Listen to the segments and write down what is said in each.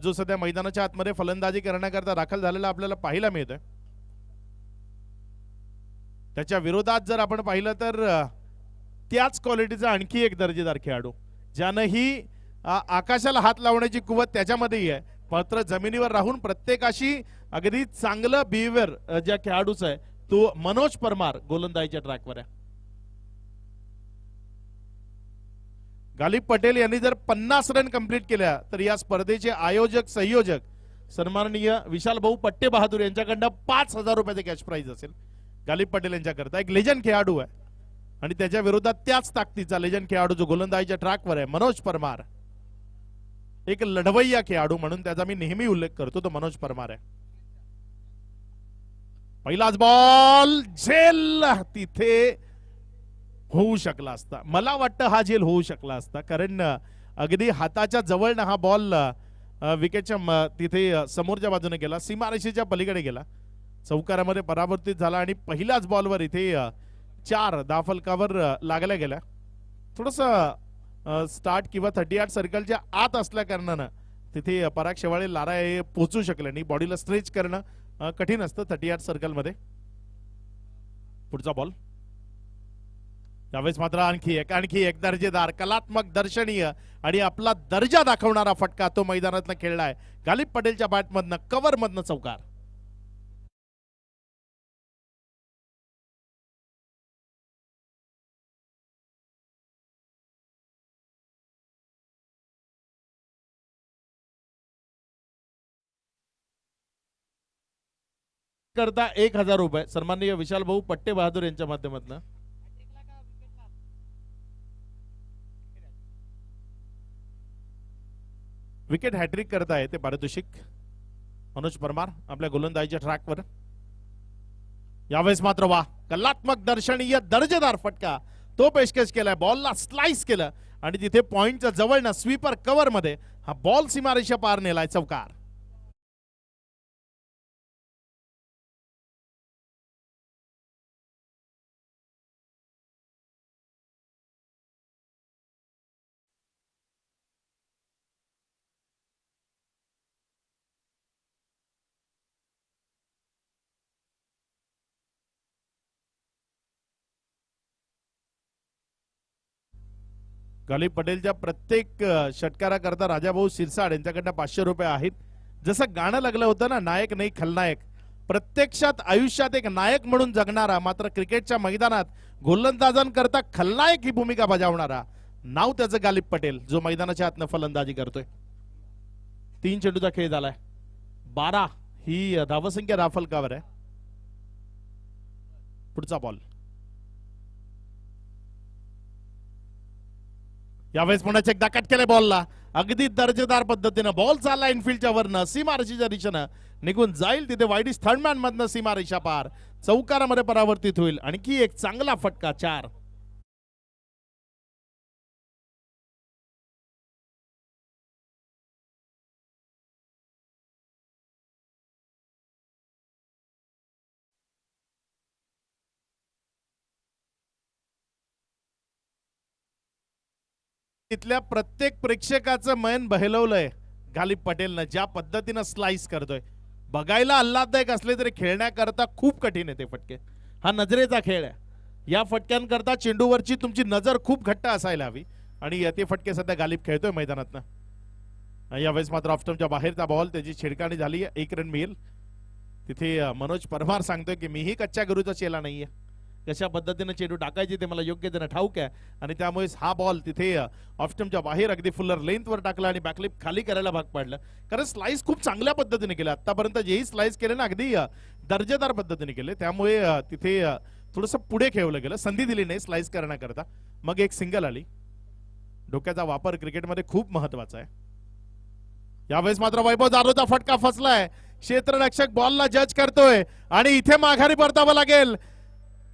जो सध्या मैदानाच्या आतमध्ये फलंदाजी करण्याकरता दाखल झालेला आपल्याला पाहायला मिळतोय. त्याच्या विरोधात जर आपण पाहिलं तर त्याच क्वालिटीचा आणखी एक दर्जेदार खेळाडू ज्यानंही आकाशाला हात लावण्याची कुवत त्याच्यामध्येही आहे, मात्र जमिनीवर राहून प्रत्येकाशी अगदी चांगलं बिहेवियर ज्या खेळाडूचं आहे तो मनोज परमार गोलंदाजीच्या ट्रॅकवर आहे. गालिब पटेल यांनी जर 50 रन कंप्लीट केल्या तर या स्पर्धेचे आयोजक संयोजक सन्माननीय विशाल भाऊ पट्टे बहादूर यांच्याकडनं 5,000 रुपयाचे कॅश प्राइज असेल गालिब पटेल यांच्याकरता. एक लेजंड खेळाडू आहे आणि त्याच्या विरोधात त्याच ताकदीचा लेजंड खेळाडू जो गोलंदाजीच्या ट्रॅकवर आहे मनोज परमार. एक लढवय्या खेळाडू म्हणून त्याचा मी नेहमी उल्लेख करतो, तो मनोज परमार आहे. पहिलाच बॉल झेल तिथे होऊ शकला असता, मला वाटतं हा झेल होऊ शकला असता, कारण अगदी हाताच्या जवळनं हा बॉल विकेटच्या तिथे समोरच्या बाजूने गेला, सीमारेषेच्या पलीकडे गेला, चौकारामध्ये परावर्तित झाला आणि पहिल्याच बॉलवर इथे 4 धावफलकावर लागल्या गेल्या. थोडस स्टार्ट किंवा 38 सर्कलच्या आत असल्या कारणानं तिथे पराग शेवाळे लारा हे पोहोचू शकले नाही. बॉडीला स्ट्रेच करणं कठीण असतं 38 सर्कलमध्ये. पुढचा बॉल त्यावेळेस मात्र आणखी एक दर्जेदार कलात्मक दर्शनीय आणि आपला दर्जा दाखवणारा फटका तो मैदानातनं खेळलाय गालिब पटेलच्या बॅटमधनं कव्हर मधनं चौकार. करता 1,000 रुपये सन्माननीय विशाल भाऊ पट्टे बहादूर यांच्या माध्यमातून. विकेट हॅट्रिक करताय ते पारितोषिक मनोज परमार आपल्या गोलंदाजीच्या ट्रॅकवर. यावेळेस मात्र वा कलात्मक दर्शनीय दर्जेदार फटका तो पेशकश केलाय, बॉलला स्लाइस केलं आणि तिथे पॉइंटच्या जवळनं स्वीपर कव्हर मध्ये हा बॉल सीमारेषा पार नेलाय चौकार. गालिब पटेलच्या प्रत्येक षटकाराकरता राजाभाऊ शिरसाड यांच्याकडनं 500 रुपये आहेत. जसं गाणं लागलं होतं ना, नायक नाही खलनायक, प्रत्यक्षात आयुष्यात एक नायक म्हणून जगणारा मात्र क्रिकेटच्या मैदानात गोलंदाजांकरता खलनायक ही भूमिका बजावणारा नाव त्याचं गालिब पटेल, जो मैदानाच्या आतनं फलंदाजी करतोय. 3 चेंडूचा खेळ झालाय, 12 ही धावसंख्या राफलकावर आहे. पुढचा बॉल यावेळेस पुन्हा एकदा कट केले बॉलला, अगदी दर्जेदार पद्धतीनं बॉल चालला इनफिल्डच्या वरनं सीमारेषेच्या दिशेनं निघून जाईल, तिथे वाईडिश थर्डमॅन मधनं सीमारेषा पार चौकारामध्ये परावर्तित होईल. आणखी एक चांगला फटका 4. तिथल्या प्रत्येक प्रेक्षकाचं मन बहलवलंय गालिब पटेलनं, ज्या पद्धतीनं स्लाइस करतोय. बघायला आल्हाददायक असले तरी खेळण्याकरता खूप कठीण आहे ते फटके. हा नजरेचा खेळ आहे. या फटक्यांकरता चेंडूवरची तुमची नजर खूप घट्ट असायला हवी आणि ते फटके सध्या गालिब खेळतोय मैदानातनं. यावेळेस मात्र ऑफस्टंपच्या बाहेरचा बॉल, त्याची छिडकाणी झाली, 1 रन मिळेल. तिथे मनोज परमार सांगतोय की मीही कच्च्या गरूचा चेला नाहीये, कशा पद्धतीने चेंडू टाकायची ते मला योग्य देणं ठाऊक आहे आणि त्यामुळे हा बॉल तिथे ऑफस्टंपच्या बाहेर अगदी फुल्लर लेंथवर टाकला आणि बॅकलिप खाली करायला भाग पाडलं. कारण स्लाइस खूप चांगल्या पद्धतीने केलं, आतापर्यंत जेही स्लाइस केले ना अगदी दर्जेदार पद्धतीने केले, त्यामुळे तिथे थोडंसं पुढे खेळवलं गेलं, संधी दिली नाही स्लाइस करण्याकरता. मग एक सिंगल आली. डोक्याचा वापर क्रिकेटमध्ये खूप महत्वाचा आहे. यावेळेस मात्र वैभव जाधवचा फटका फसलाय, क्षेत्ररक्षक बॉलला जज करतोय आणि इथे माघारी परतावं लागेल.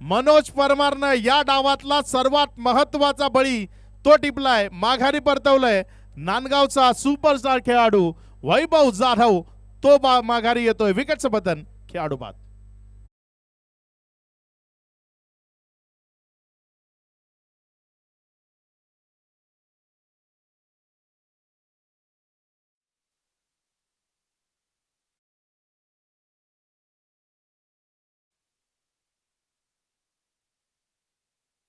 मनोज परमारनं या डावातला सर्वात महत्वाचा बळी तो टिपलाय, माघारी परतवलंय. नांदगावचा सुपरस्टार खेळाडू वैभव जाधव तो माघारी येतोय. विकेटचं पतन खेळाडू बाद.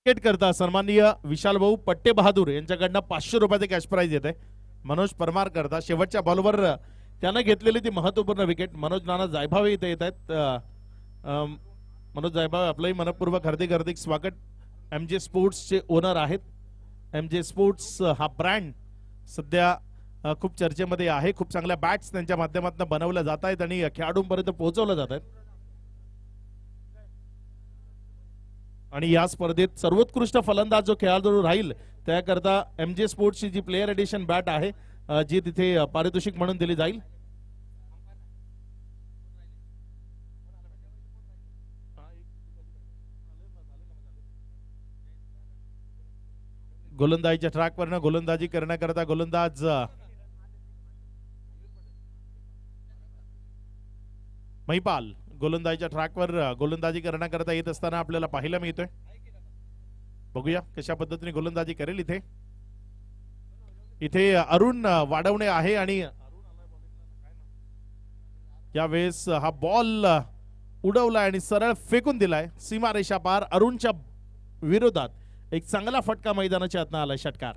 विकेट करता सन्माननीय विशाल भाऊ पट्टे बहादूर यांच्याकडनं 500 रुपयाचे कॅश प्राइज येते. मनोज परमार करता शेवटच्या बॉलवर त्यानं घेतलेली ती महत्वपूर्ण विकेट. मनोज नाना जायभावे इथे येत आहेत. मनोज जायभावे आपलंही मनपूर्वक हार्दिक हार्दिक स्वागत. MJ स्पोर्ट्सचे ओनर आहेत. MJ स्पोर्ट्स हा ब्रँड सध्या खूप चर्चेमध्ये आहे. खूप चांगल्या बॅट्स त्यांच्या माध्यमातून बनवल्या जात आहेत आणि खेळाडूंपर्यंत पोहोचवल्या जात आहेत. आणि या स्पर्धेत सर्वोत्कृष्ट फलंदाज जो खेळाडू राहील त्याकरता MJ स्पोर्ट्सची जी प्लेअर एडिशन बॅट आहे जी तिथे पारितोषिक म्हणून दिली जाईल. गोलंदाजीच्या ट्रॅकवरनं गोलंदाजी करण्याकरता गोलंदाज महिपाल गोलंदाजीच्या ट्रॅकवर गोलंदाजी करण्याकरता येत असताना आपल्याला पाहायला मिळतोय. बघूया कशा पद्धतीने गोलंदाजी करेल. इथे इथे अरुण वाढवणे आहे आणि यावेळेस हा बॉल उडवलाय आणि सरळ फेकून दिलाय सीमारेषा पार. अरुणच्या विरोधात एक चांगला फटका मैदानाच्या आतनं आलाय. षटकार.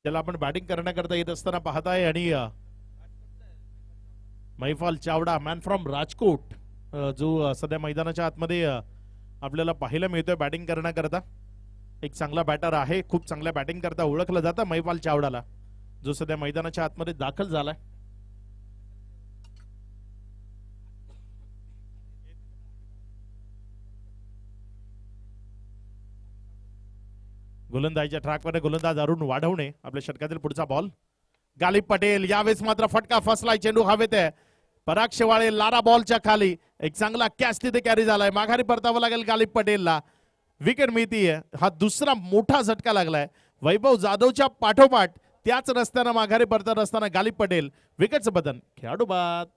त्याला आपण बॅटिंग करण्याकरता येत असताना पाहताय आणि मैफाल चावडा मॅन फ्रॉम राजकोट जो सध्या मैदानाच्या आतमध्ये आपल्याला पाहायला मिळतोय बॅटिंग करण्याकरता. एक चांगला बॅटर आहे. खूप चांगल्या बॅटिंग करता ओळखलं जातं मैफाल चावडाला जो सध्या मैदानाच्या आतमध्ये दाखल झालाय. गोलंदाजीच्या ट्रॅकवर गोलंदाज अरुण वाढवणे. आपल्या षटकातील पुढचा बॉल. गालिब पटेल यावेळेस मात्र फटका फसलाय. चेंडू हवेत आहे. पराग शेवाळे लारा बॉलच्या खाली. एक चांगला कॅच तिथे कॅरी झालाय. माघारी परतावं लागेल गालिब पटेलला. विकेट मिळतीये. हा दुसरा मोठा झटका लागलाय. वैभव जाधवच्या पाठोपाठ त्याच रस्त्यानं माघारी परतत असताना गालिब पटेल. विकेटचं बदन. खेळाडू बाद.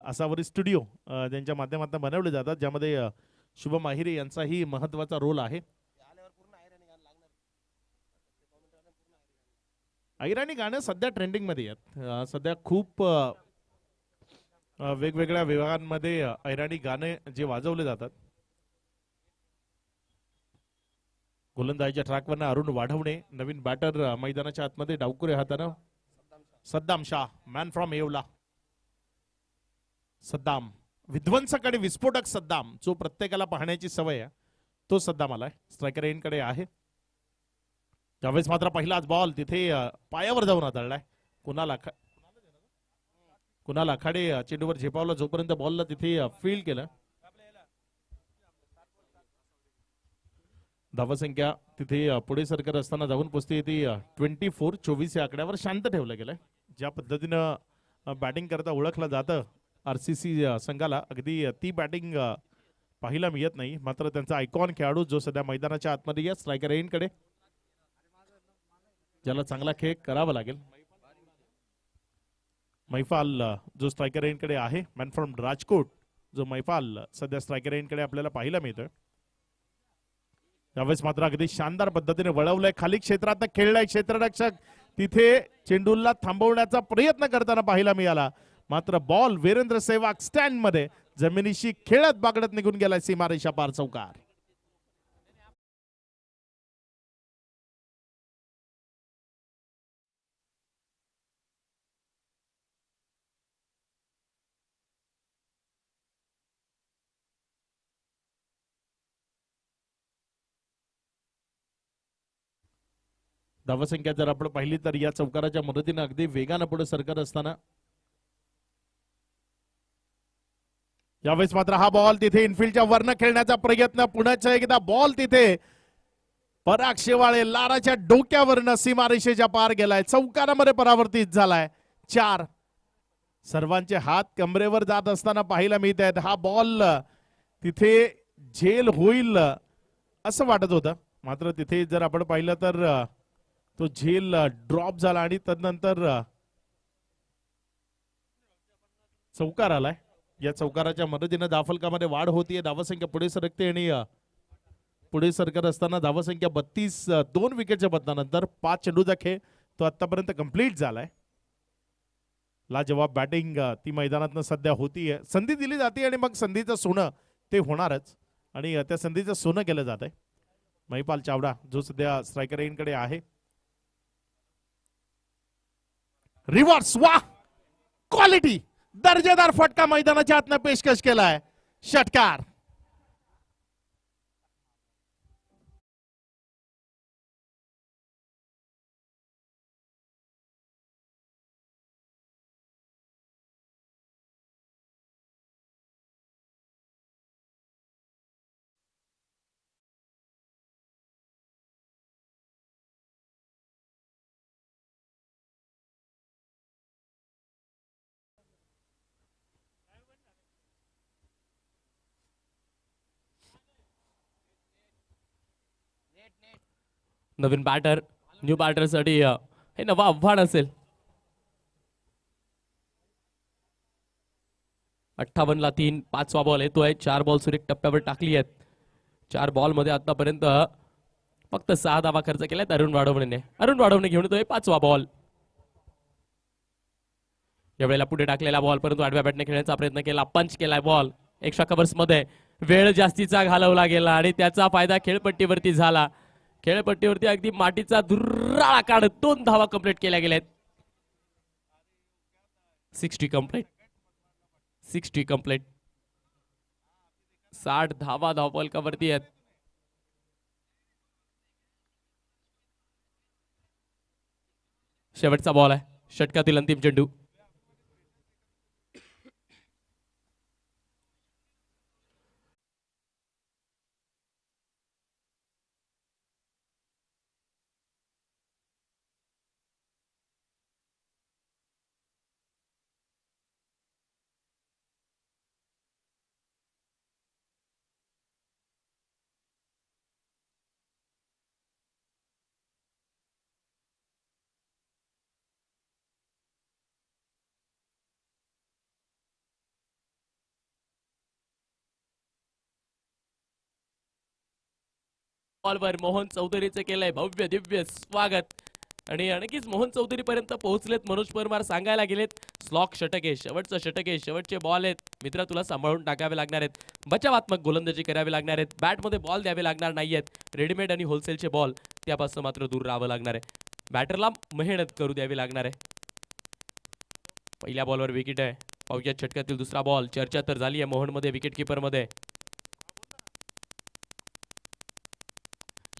असावरी स्टुडिओ त्यांच्या माध्यमातून बनवले जातात ज्यामध्ये शुभम आहिरे यांचाही महत्वाचा रोल आहे. ऐराणी गाणं सध्या ट्रेंडिंग मध्ये आहेत. सध्या खूप वेगवेगळ्या विभागांमध्ये ऐराणी गाणे जे वाजवले जातात. गोलंदाजीच्या ट्रॅकवरनं अरुण वाढवणे. नवीन बॅटर मैदानाच्या आतमध्ये डावकुरे हातानं सद्दाम शाह मॅन फ्रॉम येवला. सद्दाम विध्वंसक आणि विस्फोटक सद्दाम जो प्रत्येकाला पाहण्याची सवय आहे तो सद्दाम आलाय. स्ट्रायकर एंडकडे आहे. त्यावेळेस मात्र पहिलाच बॉल तिथे पायावर जाऊन आदळलाय. कुणाल आखाडे चेंडूवर झेपावला. जोपर्यंत बॉलला तिथे फील्ड केलं. धावसंख्या तिथे पुढे सरकत असताना जाऊन पोचते ती 24. 24 या आकड्यावर शांत ठेवलं गेलंय. ज्या पद्धतीनं बॅटिंग करता ओळखलं जातं RCC संघाला अगदी ती बॅटिंग पाहायला मिळत नाही. मात्र त्यांचा आयकॉन खेळाडू जो सध्या मैदानाच्या आतमध्ये या स्ट्रायकर एंडकडे ज्याला चांगला खेळ करावा लागेल. मैफाल जो स्ट्रायकर एंडकडे आहे मॅन फ्रॉम राजकोट जो मैफाल सध्या स्ट्रायकर एंडकडे आपल्याला पाहायला मिळतोय. यावेळेस मात्र अगदी शानदार पद्धतीने वळवलंय खाली क्षेत्रात खेळलाय क्षेत्ररक्षक तिथे चेंडूला थांबवण्याचा प्रयत्न करताना पाहायला मिळाला मात्र बॉल वीरेंद्र सेहवाग स्टँड मध्ये जमिनीशी खेळत बागडत निघून गेलाय सीमारेषा पार चौकार. धावसंख्या जर आपण पाहिली तर या चौकाराच्या मदतीने अगदी वेगानं पुढे सरकत असताना यावेळेस मात्र हा बॉल तिथे इनफिल्डच्या वरनं खेळण्याचा प्रयत्न पुण्याच्या एकदा बॉल तिथे पराग शेवाळे लाराच्या डोक्यावरनं सीमारेषेच्या पार गेलाय चौकारामध्ये परावर्तित झालाय 4. सर्वांचे हात कमरेवर जात असताना पाहायला मिळत आहेत. हा बॉल तिथे झेल होईल असं वाटत होतं मात्र तिथे जर आपण पाहिलं तर तो झेल ड्रॉप झाला आणि तदनंतर चौकार आलाय. या चौकाराच्या मदतीने धावफलकामध्ये वाढ होतीये धावसंख्या पुढे सरकते आणि पुढे सरकत असताना धावसंख्या 32 2 विकेटच्या बदलानंतर 5 चेंडूचा खेळ तो आतापर्यंत कंप्लीट झालाय. लाजवाब बॅटिंग ती मैदानातनं सध्या होतीये संधी दिली जाते आणि मग संधीचं सोनं ते होणारच आणि त्या संधीचं सोनं केलं जात आहे. महिपाल चावडा जो सध्या स्ट्रायकर रेंजकडे आहे. रिव्हर्स वा क्वालिटी दर्जेदार फटका मैदानाच्या आतनं पेशकश केलाय षटकार. नवीन बॅटर न्यू बॅटरसाठी हे नवा आव्हान असेल. 58ला 3 5वा बॉल येतोय. 4 बॉल सुरेख टप्प्यावर टाकली आहेत. 4 बॉल मध्ये आतापर्यंत फक्त 6 धावा खर्च केल्यात अरुण वाढवणे घेऊन येतोय 5वा बॉल. यावेळेला पुढे टाकलेला बॉल परंतु आडव्या बॅटने खेळण्याचा प्रयत्न केला पंच केलाय बॉल एक्स्ट्रा कव्हर्स मध्ये वेळ जास्तीचा घालवला गेला आणि त्याचा फायदा खेळपट्टीवरती झाला. खेळपट्टीवरती अगदी मातीचा दुर्राळा काढत 2 धावा कंप्लीट केल्या गेल्यात. 60 कंप्लीट 60 धावा धावफलकावरती आहेत. शेवटचा बॉल आहे षटकातील अंतिम चेंडू. बॉलवर मोहन चौधरीचं केलंय भव्य दिव्य स्वागत आणि आणखीच मोहन चौधरी पर्यंत पोहोचलेत मनोज परमार सांगायला गेलेत. स्लॉक षटक आहे शेवटचं षटक आहे शेवटचे बॉल आहेत मित्र तुला सांभाळून टाकावे लागणार आहेत. बचावात्मक गोलंदाजी करावी लागणार आहेत. बॅटमध्ये बॉल द्यावे लागणार नाहीयेत. रेडीमेड आणि होलसेलचे बॉल त्यापासून मात्र दूर राहावं लागणार आहे. बॅटरला मेहनत करू द्यावी लागणार आहे. पहिल्या बॉलवर विकेट आहे. पाहुयात षटकातील दुसरा बॉल. चर्चा तर झाली आहे मोहन मध्ये विकेट किपर मध्ये.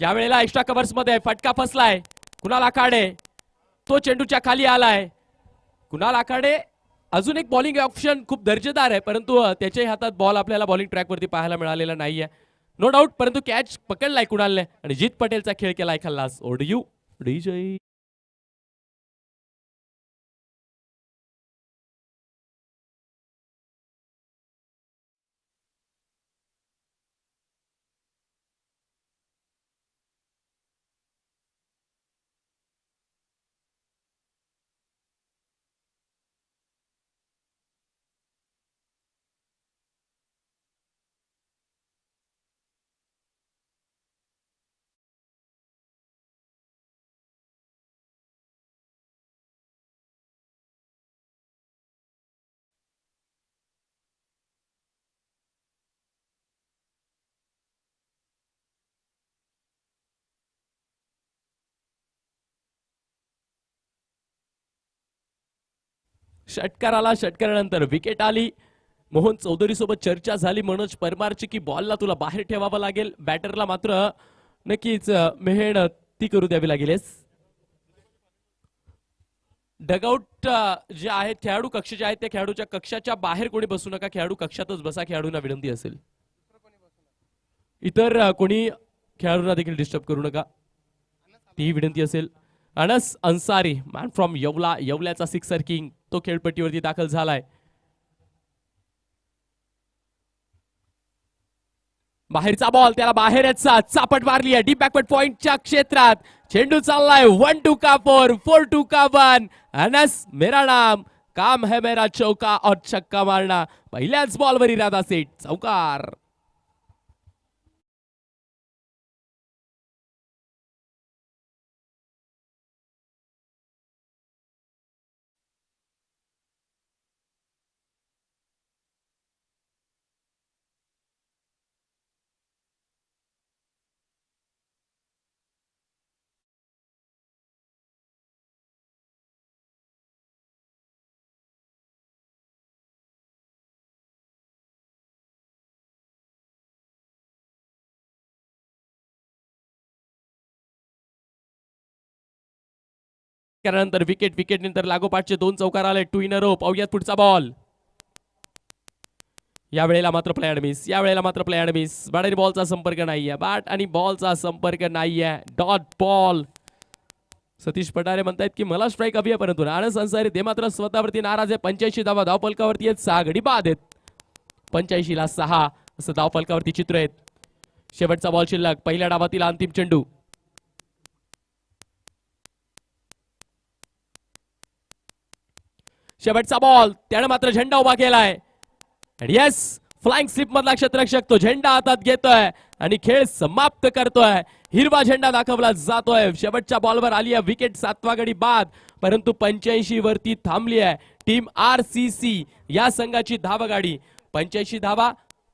यावेळेला एक्स्ट्रा कव्हर्स मध्ये फटका फसलाय. कुणाल आखाडे तो चेंडूच्या खाली आलाय. कुणाल आखाडे अजून एक बॉलिंग ऑप्शन खूप दर्जेदार आहे परंतु त्याच्याही हातात बॉल आपल्याला बॉलिंग ट्रॅक वरती पाहायला मिळालेला नाहीये नो डाऊट. परंतु कॅच पकडलाय कुणालने आणि जीत पटेलचा खेळ केलाय खल्लास. ओडयू डीजे षटकाराला, षटकारानंतर विकेट आली. मोहन चौधरी सोबत चर्चा झाली मनोज परमारची की बॉलला तुला बाहेर ठेवावं लागेल, बॅटरला मात्र नक्कीच मेहनत ती करू द्यावी लागेलच. डगआउट जे आहेत खेळाडू कक्ष जे आहेत त्या खेळाडूच्या कक्षाच्या बाहेर कोणी बसू नका, खेळाडू कक्षातच बसा, खेळाडूंना विनंती असेल. इतर कोणी खेळाडूंना देखील डिस्टर्ब करू नका, ती विनंती असेल. अनस अन्सारी मॅन फ्रॉम येवला, येवल्याचा सिक्सर किंग तो खेळपट्टीवरती दाखल झालाय. बाहेरचा बॉल त्याला बाहेरच चापट मारली आहे डीप बॅकवर्ड पॉइंटच्या क्षेत्रात. चेंडू चाललाय 1 2 का 4 4 2 का 1. अनस मेरा नाम काम है मेरा चौका और छक्का मारना. पहिल्याच बॉलवर इरादा सेट, चौकार. त्यानंतर विकेट, विकेट नंतर लागोपाठचे 2 चौकार आले. 2 इन अ रो. पाहूयात पुढचा बॉल. या वेळेला मात्र प्लेअर मिस, या वेळेला मात्र प्लेअर मिस. बॅट आणि बॉलचा संपर्क नाहीये, बॅट आणि बॉलचा संपर्क नाहीये. Dot ball. सतीश पटारे म्हणतायत की मला स्ट्राईक हवी आहे, परंतु अनस अन्सारी ते मात्र स्वतःवरती नाराज आहे. 85 धावा धावफलकावरती आहेत, 6 गडी बाद आहेत. 85 ला 6 असं धावफलकावरती चित्र आहेत. शेवटचा बॉल शिल्लक, पहिल्या डावातील अंतिम चेंडू. शेवटचा बॉल, त्यानं मात्र झेंडा उभा केलाय. येस, फ्लाइंग स्लिप मधला क्षेत्ररक्षक तो झेंडा हातात घेतोय आणि खेळ समाप्त करतोय. हिरवा झेंडा दाखवला जातोय. शेवटच्या बॉलवर आली आहे विकेट, 7वा गडी बाद, परंतु 85 वरती थांबली आहे टीम RCC या संघाची धावगाडी. 85 धावा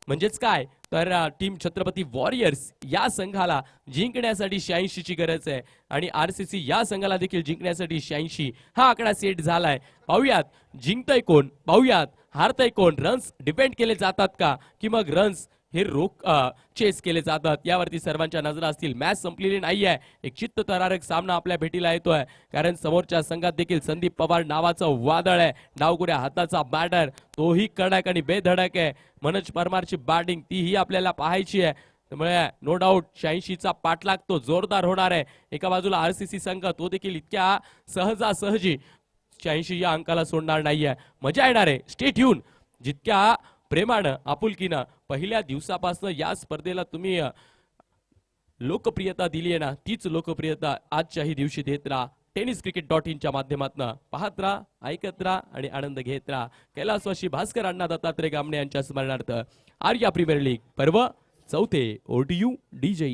म्हणजेच काय तर टीम छत्रपती वॉरियर्स या संघाला जिंकण्यासाठी 86 ची गरज आहे आणि RCC या संघाला देखील जिंकण्यासाठी 86 हा आकडा सेट झालाय. पाहूयात जिंकतय कोण, पाहूयात हारतय कोण. रन्स डिपेंड केले जातात का की मग रन्स हे चेस केले जातात, यावरती सर्वांच्या नजरा असतील. मॅच संपलेली नाहीये, एक चित्तथरारक सामना आपल्या भेटीला येतोय, कारण समोरच्या संघात देखील संदीप पवार नावाचं वादळ आहे. डावकुऱ्या हाताचा बॅटर, तोही कडक आणि बेधडक आहे. मनोज परमारची बॅटिंग तीही आपल्याला पाहायची आहे. त्यामुळे नो डाऊट 86 चा पाठलाग तो जोरदार होणार आहे. एका बाजूला RCC संघ, तो देखील इतक्या सहजासहजी 86 या अंकाला सोडणार नाहीये. मजा येणार आहे. Stay tune. जितक्या प्रेमानं आपुलकीनं पहिल्या दिवसापासून या स्पर्धेला तुम्ही लोकप्रियता दिली आहे ना, तीच लोकप्रियता आजच्याही दिवशी देत राहा. tenniscricket.in च्या माध्यमातून पाहत राहा, ऐकत राहा आणि आनंद घेत राहा. कैलासवासी भास्कर अण्णा दत्तात्रय गामणे यांच्या स्मरणार्थ आर्या प्रीमियर लीग पर्व 4 ODU DJ.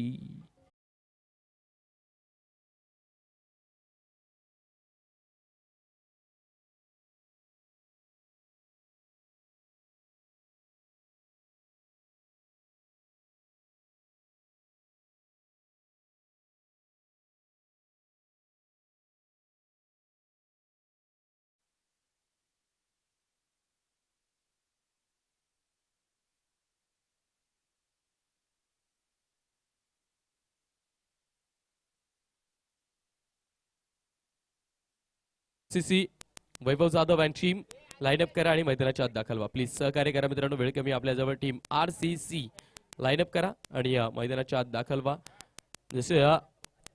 CC Vaibhav Jadhav and team line-up करा आणि मैदानाच्या आत दाखल व्हा. प्लीज सहकार्य करा मित्रांनो, वेळ कमी आपल्याजवळ. टीम RCC लाईनअप करा आणि मैदानाच्या आत दाखल व्हा. जसे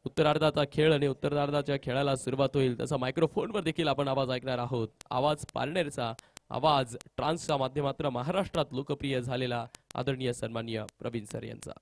उत्तरार्धाचा खेळ आणि उत्तरार्धाच्या खेळाला सुरुवात होईल तसा मायक्रोफोनवर देखील आपण आवाज ऐकणार आहोत. आवाज पार्टनरचा, आवाज ट्रान्सच्या माध्यमातून महाराष्ट्रात लोकप्रिय झालेला आदरणीय सन्माननीय प्रवीण सर यांचा.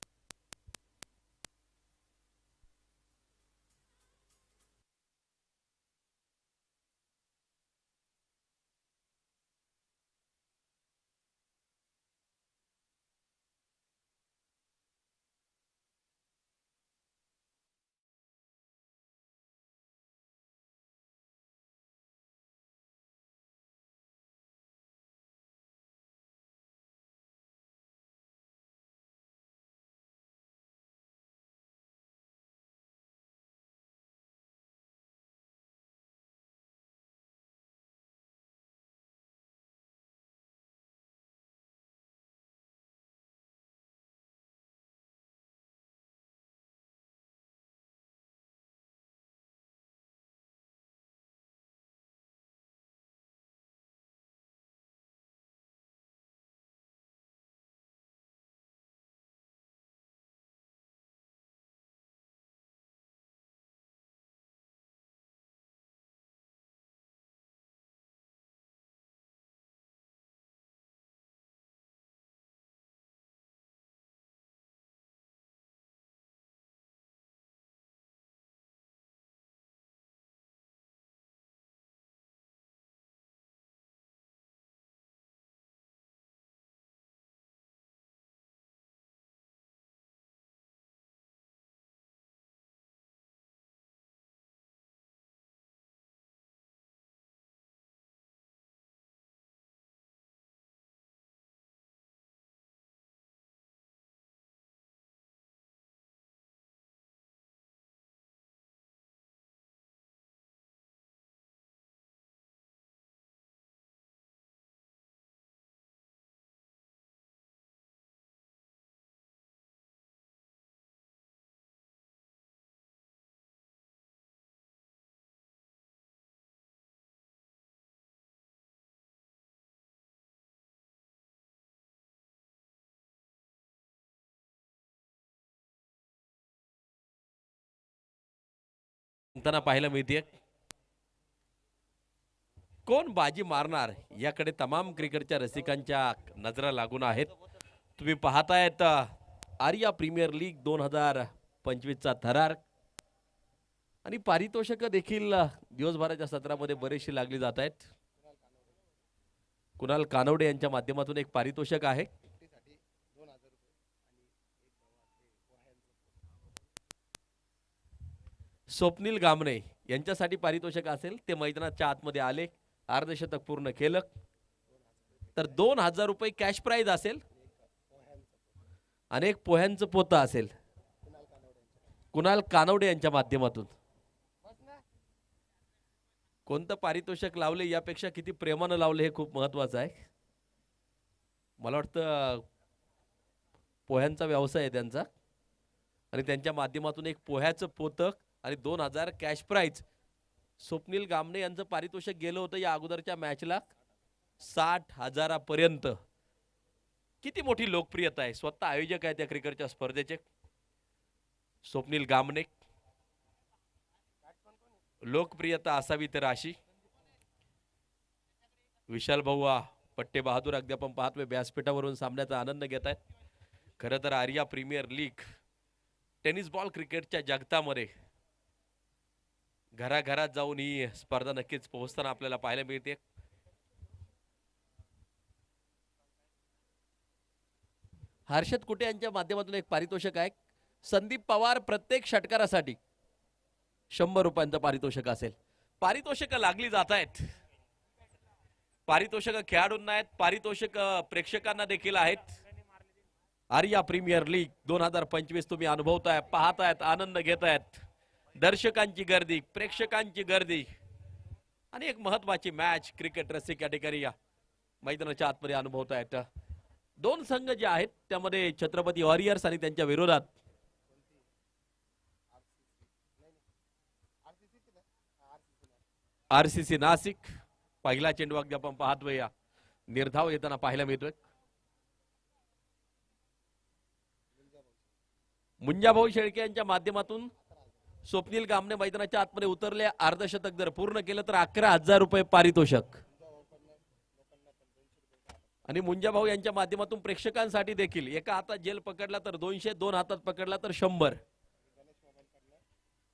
त्यांना पाहायला मिळते. कोण बाजी मारणार याकडे तमाम क्रिकेटच्या रसिकांच्या नजरा लागून आहेत. तुम्ही पाहतायत आर्या प्रीमियर लीग 2025चा थरार आणि पारितोषिक देखील दिवसभराच्या सत्रामध्ये बरेचशी लागली जात आहेत. कुणाल कानवडे यांच्या माध्यमातून एक पारितोषिक आहे. स्वप्नील गामणे यांच्यासाठी पारितोषिक असेल. ते मैदानाच्या आतमध्ये आले, अर्धशतक पूर्ण केलं तर 2000 रुपये कॅश प्राइज असेल. अनेक पोह्यांचं पोतं असेल कुणाल कानवडे यांच्या माध्यमातून. कोणतं पारितोषिक लावले यापेक्षा किती प्रेमानं लावले हे खूप महत्वाचं आहे. मला वाटतं पोह्यांचा व्यवसाय आहे त्यांचा आणि त्यांच्या माध्यमातून एक पोह्याचं पोतं आणि 2000 कॅश प्राइज. स्वप्नील गामणे यांचं पारितोषिक गेलं होतं या अगोदरच्या मॅचला 60,000पर्यंत. किती मोठी लोकप्रियता आहे. स्वतः आयोजक आहे त्या क्रिकेटच्या स्पर्धेचे स्वप्नील गामणे. लोकप्रियता असावी तर अशी. विशाल भाऊ पट्टे बहादूर अगदी आपण पाहतोय व्यासपीठावरून सामन्याचा आनंद घेत आहेत. खरं तर Arya premier league tennis ball क्रिकेटच्या जगतामध्ये घराघरात जाऊन ही स्पर्धा नक्कीच पोहोचताना आपल्याला पाहायला मिळते. हर्षद कुटे यांच्या माध्यमातून एक पारितोषिक आहे. संदीप पवार प्रत्येक षटकारासाठी 100 रुपयांचं पारितोषिक असेल. पारितोषिक लागली जात आहेत. पारितोषिक खेळाडूंना आहेत, पारितोषिक प्रेक्षकांना देखील आहेत. आर्या प्रीमियर लीग 2025 तुम्ही अनुभवताय, पाहतायत, आनंद घेतायत. दर्शकांची गर्दी, प्रेक्षकांची गर्दी आणि एक महत्वाची मॅच क्रिकेट रसिक या ठिकाणी या मैदानाच्या आतमध्ये अनुभवतायत. दोन संघ जे आहेत त्यामध्ये छत्रपती वॉरियर्स आणि त्यांच्या विरोधात आरसीसी नाशिक. पहिला चेंडू अगदी आपण पाहतोय या निर्धाव येताना पाहायला मिळतोय. मुंजाभाऊ शेळके यांच्या माध्यमातून स्वप्नील गामणे मैदानाच्या आतमध्ये उतरले. अर्धशतक जर पूर्ण केलं तर 11,000 रुपये पारितोषिक. आणि मुंजाभाऊ यांच्या माध्यमातून प्रेक्षकांसाठी देखील एका हातात जेल पकडला तर 200, 2 हातात पकडला तर 100.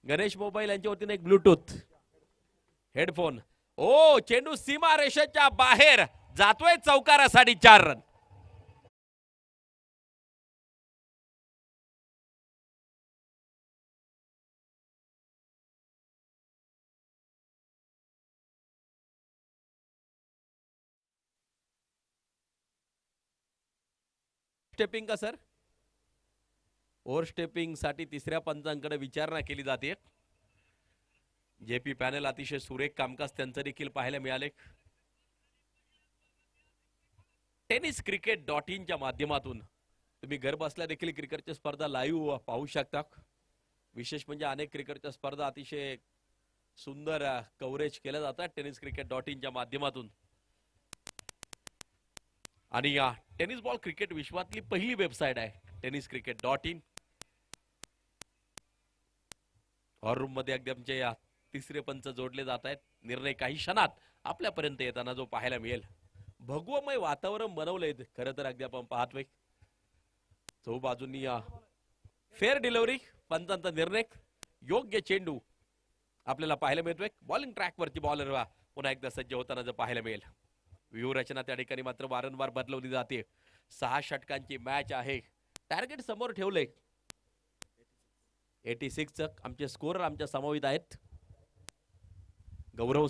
गणेश मोबाईल यांच्या वतीने एक ब्लूटूथ हेडफोन. ओ चेंडू सीमा रेषेच्या बाहेर जातोय चौकारासाठी 4 रन. स्टेपिंग का सर? ओव्हर स्टेपिंग साठी तिसऱ्या पंचांकडे विचारणा केली जाते. जेपी पॅनल अतिशय सुरेख कामकाज त्यांचं देखील पाहायला मिळाले. tenniscricket.in च्या माध्यमातून तुम्ही घर बसल्या देखील क्रिकेटच्या स्पर्धा लाईव्ह पाहू शकता. विशेष म्हणजे अनेक क्रिकेटच्या स्पर्धा अतिशय सुंदर कव्हरेज केल्या जातात tenniscricket.in च्या माध्यमातून. आणि या टेनिस बॉल क्रिकेट विश्वातली पहिली वेबसाईट आहे tenniscricket.in. हॉर रूम मध्ये अगदी आमचे या तिसरे पंच जोडले जात आहेत. निर्णय काही क्षणात आपल्यापर्यंत येताना जो पाहायला मिळेल. भगवमय वातावरण बनवलंय खरं तर अगदी आपण पाहतोय. चौ बाजूंनी फेअर डिलिव्हरी, पंचांचा निर्णय, योग्य चेंडू आपल्याला पाहायला मिळतोय. बॉलिंग ट्रॅक वरती बॉलर पुन्हा एकदा सज्ज होताना जो पाहायला मिळेल. व्यूहरचना त्या ठिकाणी मात्र वारंवार बदलवली जाते. 6 षटकांची मॅच आहे. टार्गेट समोर ठेवले 86. आमचे स्कोरर आमच्या समवेत आहेत. गौरव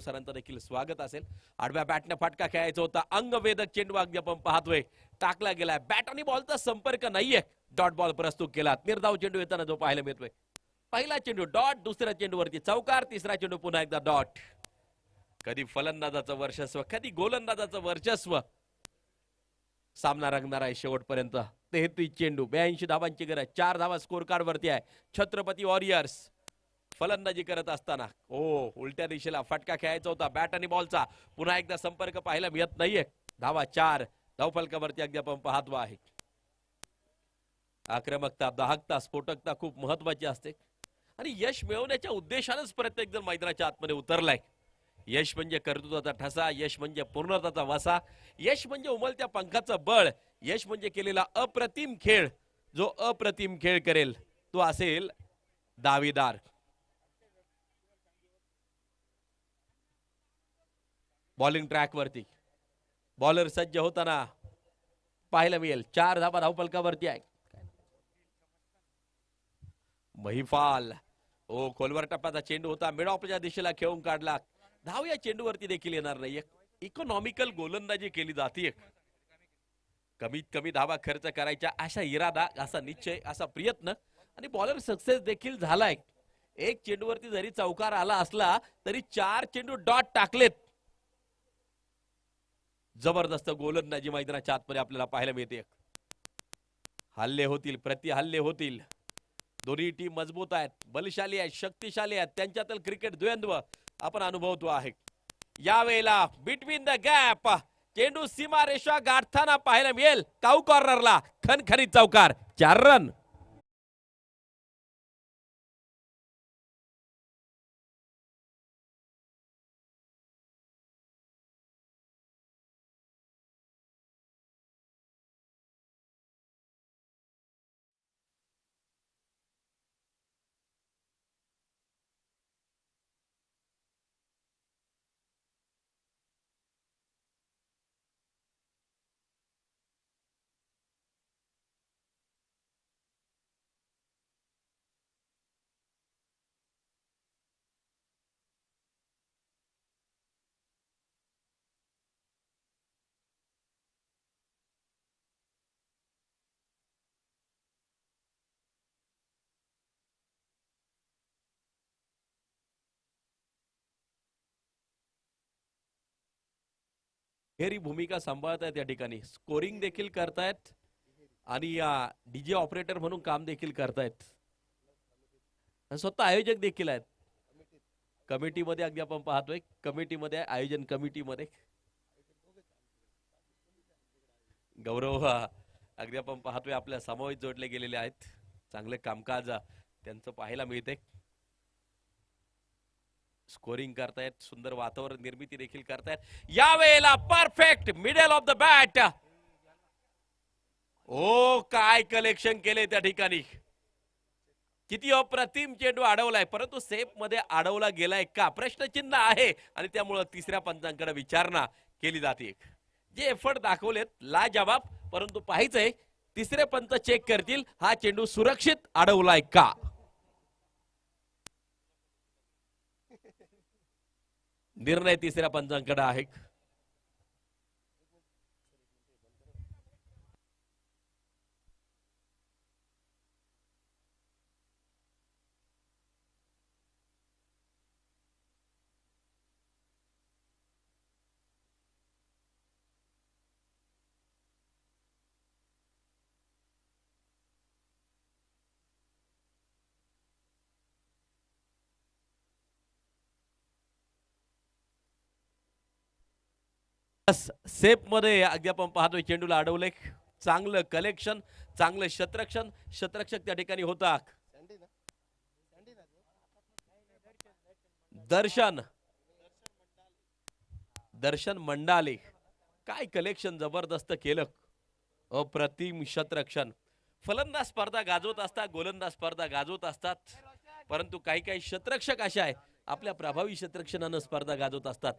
सरांचं देखील स्वागत असेल. आडव्या बॅटने फटका खेळायचा होता. अंगवेदक चेंडू अगदी आपण पाहतोय टाकला गेलाय. बॅट आणि बॉलचा संपर्क नाहीये. डॉट बॉल प्रस्तुत केला. निर्धाव चेंडू येताना जो पाहायला मिळतोय. पहिला चेंडू डॉट, दुसऱ्या चेंडूवरती चौकार, तिसरा चेंडू पुन्हा एकदा डॉट. कधी फलंदाजाचं वर्चस्व, कधी गोलंदाजाचं वर्चस्व. सामना रंगणार आहे शेवटपर्यंत. 33 चेंडू, 82 धावांची गरज. 4 धावा स्कोर कार्ड वरती आहे. छत्रपती वॉरियर्स फलंदाजी करत असताना उलट्या दिशेला फटका खेळायचा होता. बॅट आणि बॉलचा पुन्हा एकदा संपर्क पाहायला मिळत नाहीये. धावा 4. धावफलकावरती अगदी आपण पाहतो आहे. आक्रमकता, दाहकता, स्फोटकता खूप महत्वाची असते आणि यश मिळवण्याच्या उद्देशानेच प्रत्येक जण मैदानाच्या आतमध्ये उतरलाय. यश म्हणजे कर्तृत्वाचा ठसा, यश म्हणजे पूर्णताचा वसा, यश म्हणजे उमलत्या पंखाचं बळ, यश म्हणजे केलेला अप्रतिम खेळ. जो अप्रतिम खेळ करेल तो असेल दावेदार. बॉलिंग ट्रॅक वरती बॉलर सज्ज होताना पाहायला मिळेल. 4 धाबा धावफलकावरती आहे. महिफाल ओ खोलवर टप्प्याचा चेंडू होता, मिड ऑफच्या दिशेला खेळून काढला. धाव या चेंडूवरती देखील येणार नाही. इकॉनॉमिकल गोलंदाजी केली जाते. कमीत कमी धावा खर्च करायच्या अशा इरादा, असा निश्चय, असा प्रयत्न आणि बॉलर सक्सेस देखील झालाय. एक चेंडूवरती जरी चौकार आला असला तरी 4 चेंडू डॉट टाकलेत. जबरदस्त गोलंदाजी मैदानाच्या आतमध्ये आपल्याला पाहायला मिळते. हल्ले होतील, प्रति हल्ले होतील. दोन्ही टीम मजबूत आहेत, बलशाली आहेत, शक्तिशाली आहेत. त्यांच्यातील क्रिकेट द्वंद्व आपण अनुभवतो आहे. यावेळेला बिटवीन द गॅप चेंडू सीमारेषा गाठताना पाहायला मिळेल. काऊ कॉर्नरला खणखणीत चौकार, 4 रन. हेरी भूमिका सांभाळत आहेत या ठिकाणी. स्कोरिंग देखील करतायत आणि डीजे ऑपरेटर म्हणून काम देखील करतायत. स्वतः आयोजक देखील आहेत. कमिटीमध्ये अगदी आपण पाहतोय, कमिटीमध्ये आयोजन कमिटीमध्ये गौरव अगदी आपण पाहतोय आपल्या समवेत जोडले गेलेले आहेत. चांगले कामकाज त्यांचं पाहायला मिळते. स्कोरिंग करतायत, सुंदर वातावरण निर्मिती देखील करतायत. यावेळेला perfect middle of the bat. ओ काय कलेक्शन केले त्या ठिकाणी. किती अप्रतिम चेंडू अडवलाय, परंतु सेफ मध्ये अडवला गेलाय का प्रश्नचिन्ह आहे. आणि त्यामुळे तिसऱ्या पंचांकडे विचारणा केली जाते. जे एफर्ट दाखवलेत लाजवाब, परंतु पाहायचंय तिसरे पंच चेक करतील हा चेंडू सुरक्षित अडवलाय का. निर्णय तिसऱ्या पंचांकडे आहे. सेफ मध्ये अगदी आपण पाहतोय चेंडूला अडवले. चांगलं कलेक्शन, चांगलं शतरक्षण, शतरक्षक त्या ठिकाणी होता. दर्शन मंडाले काय कलेक्शन जबरदस्त केलं. अप्रतिम शतरक्षण. फलंदाज स्पर्धा गाजवत असतात, गोलंदाज स्पर्धा गाजवत असतात, परंतु काही काही शतरक्षक असे आहे आपल्या प्रभावी शतरक्षणानं स्पर्धा गाजवत असतात.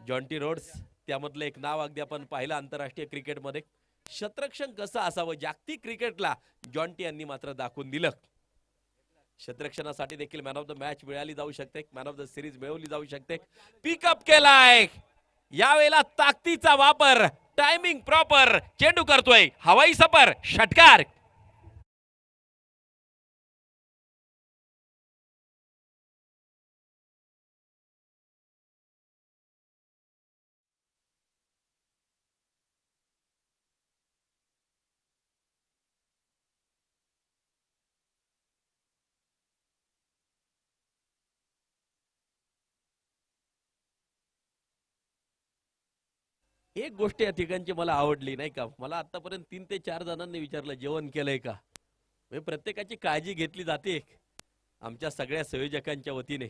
जॉन्टी रोड्स त्यामधलं एक नाव अगदी आपण पाहिलं आंतरराष्ट्रीय क्रिकेटमध्ये. शतरक्षण कसं असावं जागतिक क्रिकेटला जॉन्टी यांनी मात्र दाखवून दिलं. शतरक्षणासाठी देखील मॅन ऑफ द मॅच मिळाली जाऊ शकते, मॅन ऑफ द सिरीज मिळवली जाऊ शकते. पिकअप केलाय यावेळेला, ताकदीचा वापर, टायमिंग प्रॉपर, चेंडू करतोय हवाई सफर, षटकार. एक गोष्ट या ठिकाणची मला आवडली नाही का. मला आतापर्यंत 3 ते 4 जणांनी विचारलं जेवण केलंय का. प्रत्येकाची काळजी घेतली जाते. आमच्या सगळ्या संयोजकांच्या वतीने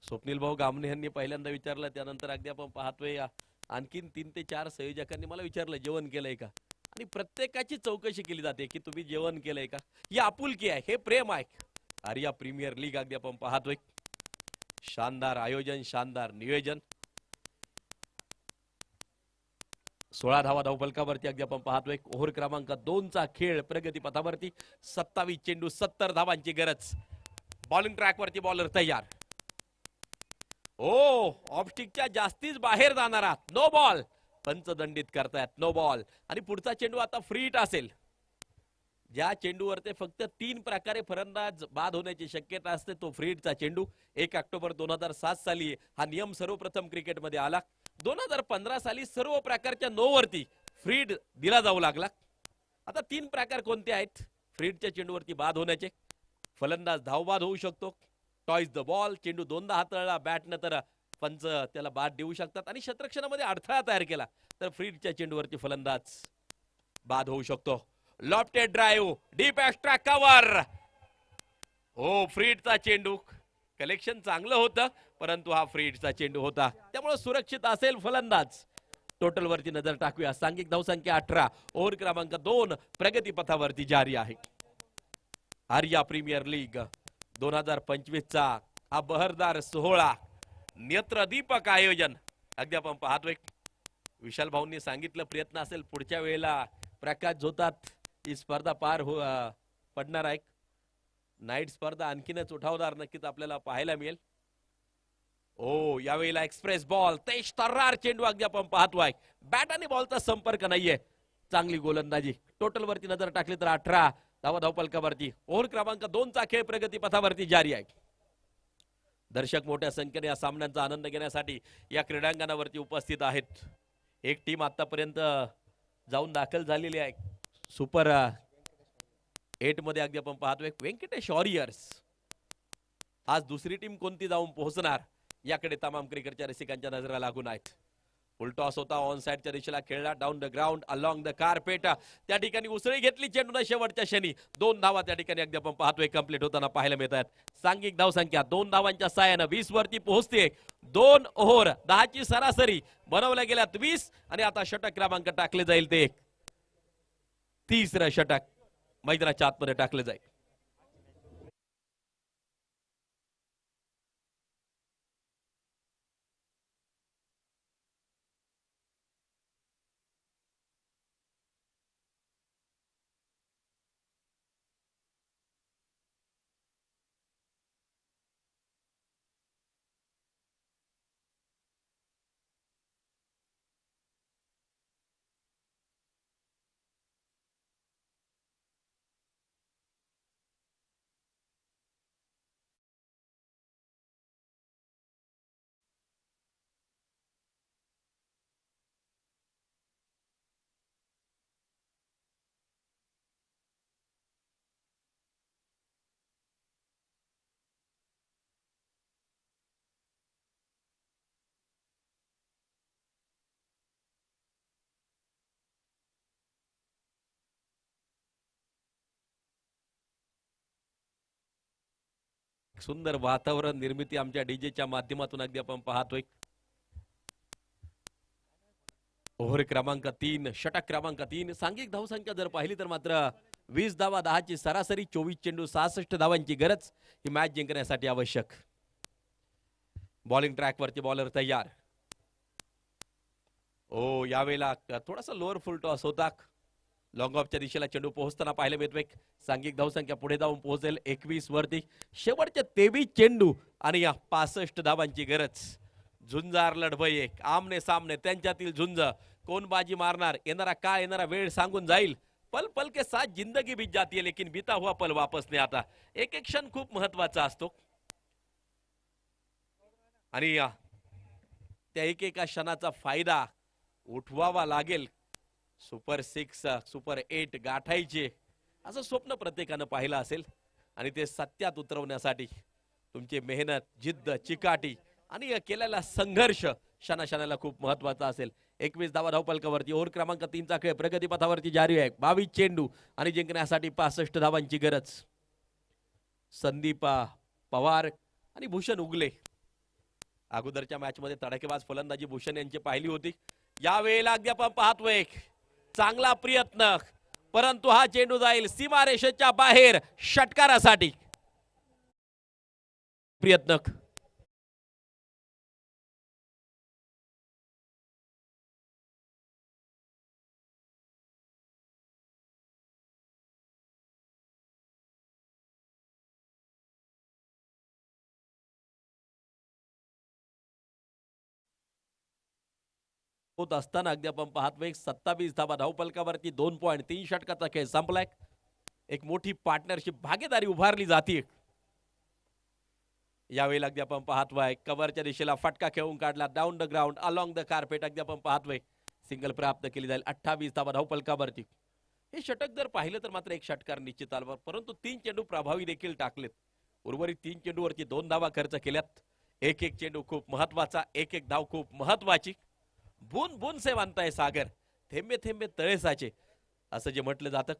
स्वप्नील भाऊ गामणे यांनी पहिल्यांदा विचारलं, त्यानंतर अगदी आपण पाहतोय आणखीन 3 ते 4 संयोजकांनी मला विचारलं जेवण केलंय का, आणि प्रत्येकाची चौकशी केली जाते की तुम्ही जेवण केलंय का. ही आपुलकी आहे, हे प्रेम आहे. आर्या प्रीमियर लीग अगदी आपण पाहतोय. शानदार आयोजन, शानदार नियोजन. 16 धावा धावफलकावरती अगदी आपण पाहतोय. ओव्हर क्रमांक 2 चा खेळ प्रगती पथावरती. 27 चेंडू 70 धावांची गरज. बॉलिंग ट्रॅक वरती बॉलर तयार. ओ ऑफस्टिकच्या जास्तीच बाहेर जाणार आहात. No ball. पंच दंडित करतायत. No ball. आणि पुढचा चेंडू आता फ्री हिट असेल. ज्या चेंडूवर ते फक्त 3 प्रकारे फलंदाज बाद होण्याची शक्यता असते तो फ्री हिटचा चेंडू. 1 ऑक्टोबर 2007 साली हा नियम सर्वप्रथम क्रिकेटमध्ये आला. 2015 साली सर्व प्रकारच्या नो वरती फ्री हिट दिला जाऊ लागला. आता 3 प्रकार कोणते आहेत फ्री हिटच्या चेंडूवरती बाद होण्याचे? फलंदाज धावबाद होऊ शकतो. Toys the ball. चेंडू 2दा हाताळला बॅटनं तर पंच त्याला बाद देऊ शकतात. आणि क्षेत्ररक्षणामध्ये अडथळा तयार केला तर फ्री हिटच्या चेंडूवरती फलंदाज बाद होऊ शकतो. Lofted drive, deep extra cover. हो फ्री हिटचा चेंडू. कलेक्शन चांगलं होतं परंतु हा फ्री हिटचा चेंडू होता, त्यामुळे सुरक्षित असेल फलंदाज. टोटल वरती नजर टाकूया. सांघिक धावसंख्या 18. ओव्हर क्रमांक 2 प्रगती पथावरती जारी आहे. आर्या प्रीमियर लीग 2025 चा हा बहरदार सोहळा, नेत्रदीपक आयोजन अगदी आपण पाहतोय. विशाल भाऊंनी सांगितलं प्रयत्न असेल पुढच्या वेळेला प्रकाश जोतात ही स्पर्धा पार पडणार आहे. नाईट स्पर्धा आणखीनच उठावदार नक्कीच आपल्याला पाहायला मिळेल. ओ यावेळेला एक्सप्रेस बॉल, तेज तर्रार चेंडू अगदी आपण पाहतोय. बॅट आणि बॉलचा संपर्क नाहीये. चांगली गोलंदाजी. टोटल वरती नजर टाकली तर 18 धावा धावफलकावरती. ओव्हर क्रमांक 2 चा खेळ प्रगती पथावरती जारी आहे. दर्शक मोठ्या संख्येने या सामन्यांचा आनंद घेण्यासाठी या क्रीडांगणावरती उपस्थित आहेत. एक टीम आतापर्यंत जाऊन दाखल झालेली आहे सुपर 8 मध्ये अगदी आपण पाहतोय व्यंकटेश वॉरियर्स. आज दुसरी टीम कोणती जाऊन पोहोचणार याकडे तमाम क्रिकेटच्या रसिकांच्या नजरा लागून आहेत. फुलटॉस होता, ऑन साइडच्या दिशेला खेळला, down the ground along the carpet. त्या ठिकाणी उसळी घेतली चेंडूने शेवटच्या क्षणी. 2 धावा त्या ठिकाणी अगदी आपण पाहतोय कंप्लीट होताना पाहायला मिळत आहेत. सांघिक धावसंख्या 2 धावांच्या साहाय्याने 20 वरती पोहोचते. 2 ओव्हर 10 ची सरासरी बनवल्या गेल्यात 20. आणि आता षटक क्रमांक टाकले जाईल ते 30रं षटक मैदानाच्या आतमध्ये टाकले जाईल. सुंदर वातावरण निर्मिती आमच्या डीजेच्या माध्यमातून अगदी आपण पाहतोय. ओव्हर क्रमांक 3 षटक क्रमांक 3. सांघिक धावसंख्या जर पाहिली तर मात्र 20 धावा 10 ची सरासरी. 24 चेंडू 66 धावांची गरज ही मॅच जिंकण्यासाठी आवश्यक. बॉलिंग ट्रॅक वरती बॉलर तयार. ओ यावेळेला थोडासा लोअर फुल टॉस होता. लॉंग ऑफच्या दिशेला चेंडू पोहोचताना पाहायला मिळतोय. सांघिक धावसंख्या पुढे जाऊन पोहोचेल 21 वरती. शेवटचे 23 चेंडू आणि या 65 धावांची गरज. झुंजार लढवय एक आमने सामने त्यांच्यातील झुंज. कोण बाजी मारणार? येणारा काळ येणारा वेळ सांगून जाईल. पल पल के साथ जिंदगी बीत जाती है लेकिन बीता हुआ पल वापस नहीं आता. एक एक क्षण खूप महत्वाचा असतो आणि त्या एक एका क्षणाचा फायदा उठवावा लागेल. सुपर 6 सुपर 8 गाठायचे असं स्वप्न प्रत्येकानं पाहिलं असेल आणि ते सत्यात उतरवण्यासाठी तुमची मेहनत, जिद्द, चिकाटी आणि केलेला संघर्ष क्षणाक्षणाला खूप महत्वाचा असेल. 21 धावा धावफलकावरती. ओव्हर क्रमांक 3 चा खेळ प्रगती पथावरती जारी आहे. 22 चेंडू आणि जिंकण्यासाठी 65 धावांची गरज. संदीप पवार आणि भूषण उगले. अगोदरच्या मॅच मध्ये तडकेबाज फलंदाजी भूषण यांची पाहिली होती. यावेळेला अगदी आपण पाहतोय चांगला प्रयत्न, परंतु हा चेंडू जाईल सीमारेषेच्या बाहेर षटकारासाठी. प्रयत्न होत असताना अगदी आपण पाहतोय 27 धावा धावफलकावरती 2.3 षटकाचा खेळ संपलाय. एक मोठी पार्टनरशिप भागीदारी उभारली जाते. यावेळेला अगदी आपण पाहतोय कव्हरच्या दिशेला फटका खेळून काढला down the ground along the carpet. अगदी आपण पाहतोय सिंगल प्राप्त केली जाईल 28 धावा धावफलकावरती. हे षटक जर पाहिलं तर मात्र एक षटकार निश्चित आला, परंतु 3 चेंडू प्रभावी देखील टाकलेत. उर्वरित 3 चेंडूवरती 2 धावा खर्च केल्यात. एक एक चेंडू खूप महत्वाचा, एक एक धाव खूप महत्वाची. बून बून से वानताय सागर, थेंबे थेंबे तळे साचे असं जे म्हटलं जातं.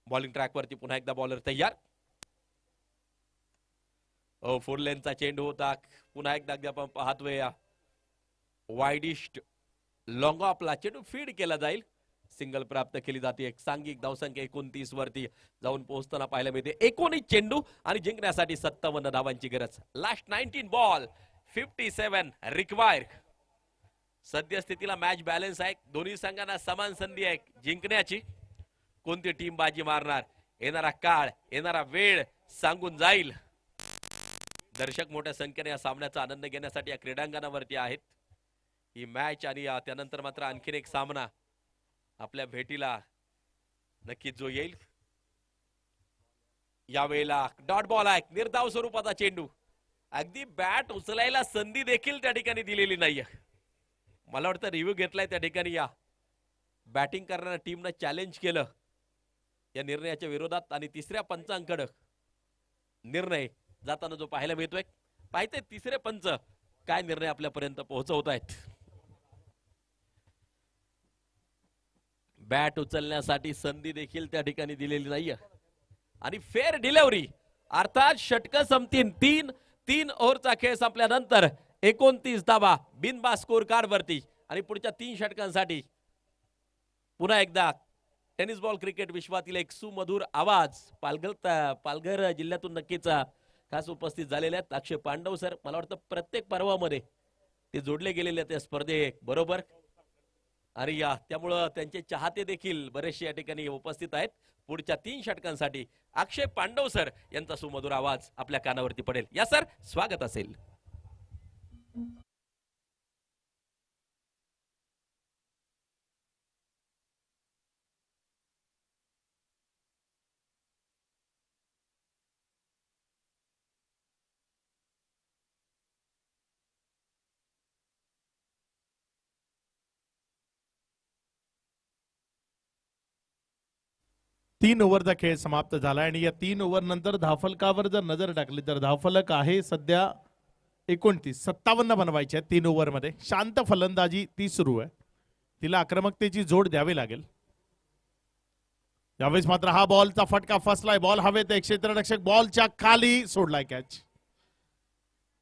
बॉलिंग ट्रॅक वरती पुन्हा एकदा बॉलर तयार. फोर लेनचा चेंडू होता. पुन्हा एकदा अगदी आपण पाहतोय वाईडिस्ट लॉंग ऑफला चेंडू फीड केला जाईल. सिंगल प्राप्त केली जाते. एक सांघिक धावसंख्या 29 वरती जाऊन पोहोचताना पाहायला मिळते. 19 चेंडू आणि जिंकण्यासाठी 57 धावांची गरज. Last 19 ball 57 require. सद्यस्थितीला मॅच बॅलन्स आहे. दोन्ही संघांना समान संधी आहे जिंकण्याची. कोणती टीम बाजी मारणार येणारा काळ येणारा वेळ सांगून जाईल. दर्शक मोठ्या संख्येने या सामन्याचा आनंद घेण्यासाठी या क्रीडांगणावरती आहेत. ही मॅच आणि त्यानंतर मात्र आणखीन एक सामना आपल्या भेटीला नक्कीच जो येईल. यावेळेला डॉट बॉल आहे. निर्धाव स्वरूपाचा चेंडू. अगदी बॅट उचलायला संधी देखील त्या ठिकाणी दिलेली नाहीये. मला वाटतं रिव्ह्यू घेतलाय त्या ठिकाणी या बॅटिंग करणाऱ्या टीमनं चॅलेंज केलं या निर्णयाच्या विरोधात आणि तिसऱ्या पंचांकडे निर्णय जाताना जो पाहायला मिळतोय. पाहिजे तिसरे पंच काय निर्णय आपल्यापर्यंत पोहोचवत आहेत. बॅट उचलण्यासाठी संधी देखील त्या ठिकाणी दिलेली नाहीये आणि फेअर डिलिव्हरी अर्थात षटक संपतील. 3 ओव्हरचा खेळ संपल्यानंतर 29 धावा बिनबाद स्कोर कार्ड वरती आणि पुढच्या 3 षटकांसाठी पुन्हा एकदा टेनिस बॉल क्रिकेट विश्वातील एक सुमधुर आवाज पालघर जिल्ह्यातून नक्कीच खास उपस्थित झालेले आहेत. अक्षय पांडव सर, मला वाटतं प्रत्येक पर्वामध्ये ते जोडले गेलेले आहेत त्या स्पर्धे बरोबर आणि त्यामुळं त्यांचे चाहते देखील बरेचसे या ठिकाणी उपस्थित आहेत. पुढच्या 3 षटकांसाठी अक्षय पांडव सर यांचा सुमधुर आवाज आपल्या कानावरती पडेल. या सर, स्वागत असेल. तीन ओव्हरचा खेळ समाप्त झाला आणि या 3 ओव्हर नंतर धावफलकावर जर नजर टाकली तर धावफलक आहे सध्या 29. 57 बनवायचे आहेत 3 ओव्हर मध्ये. शांत फलंदाजी ती सुरू आहे. तिला आक्रमकतेची जोड द्यावी लागेल. यावेळेस मात्र हा बॉलचा फटका फसलाय. बॉल हवेत. क्षेत्ररक्षक बॉलच्या खाली सोडलाय कॅच.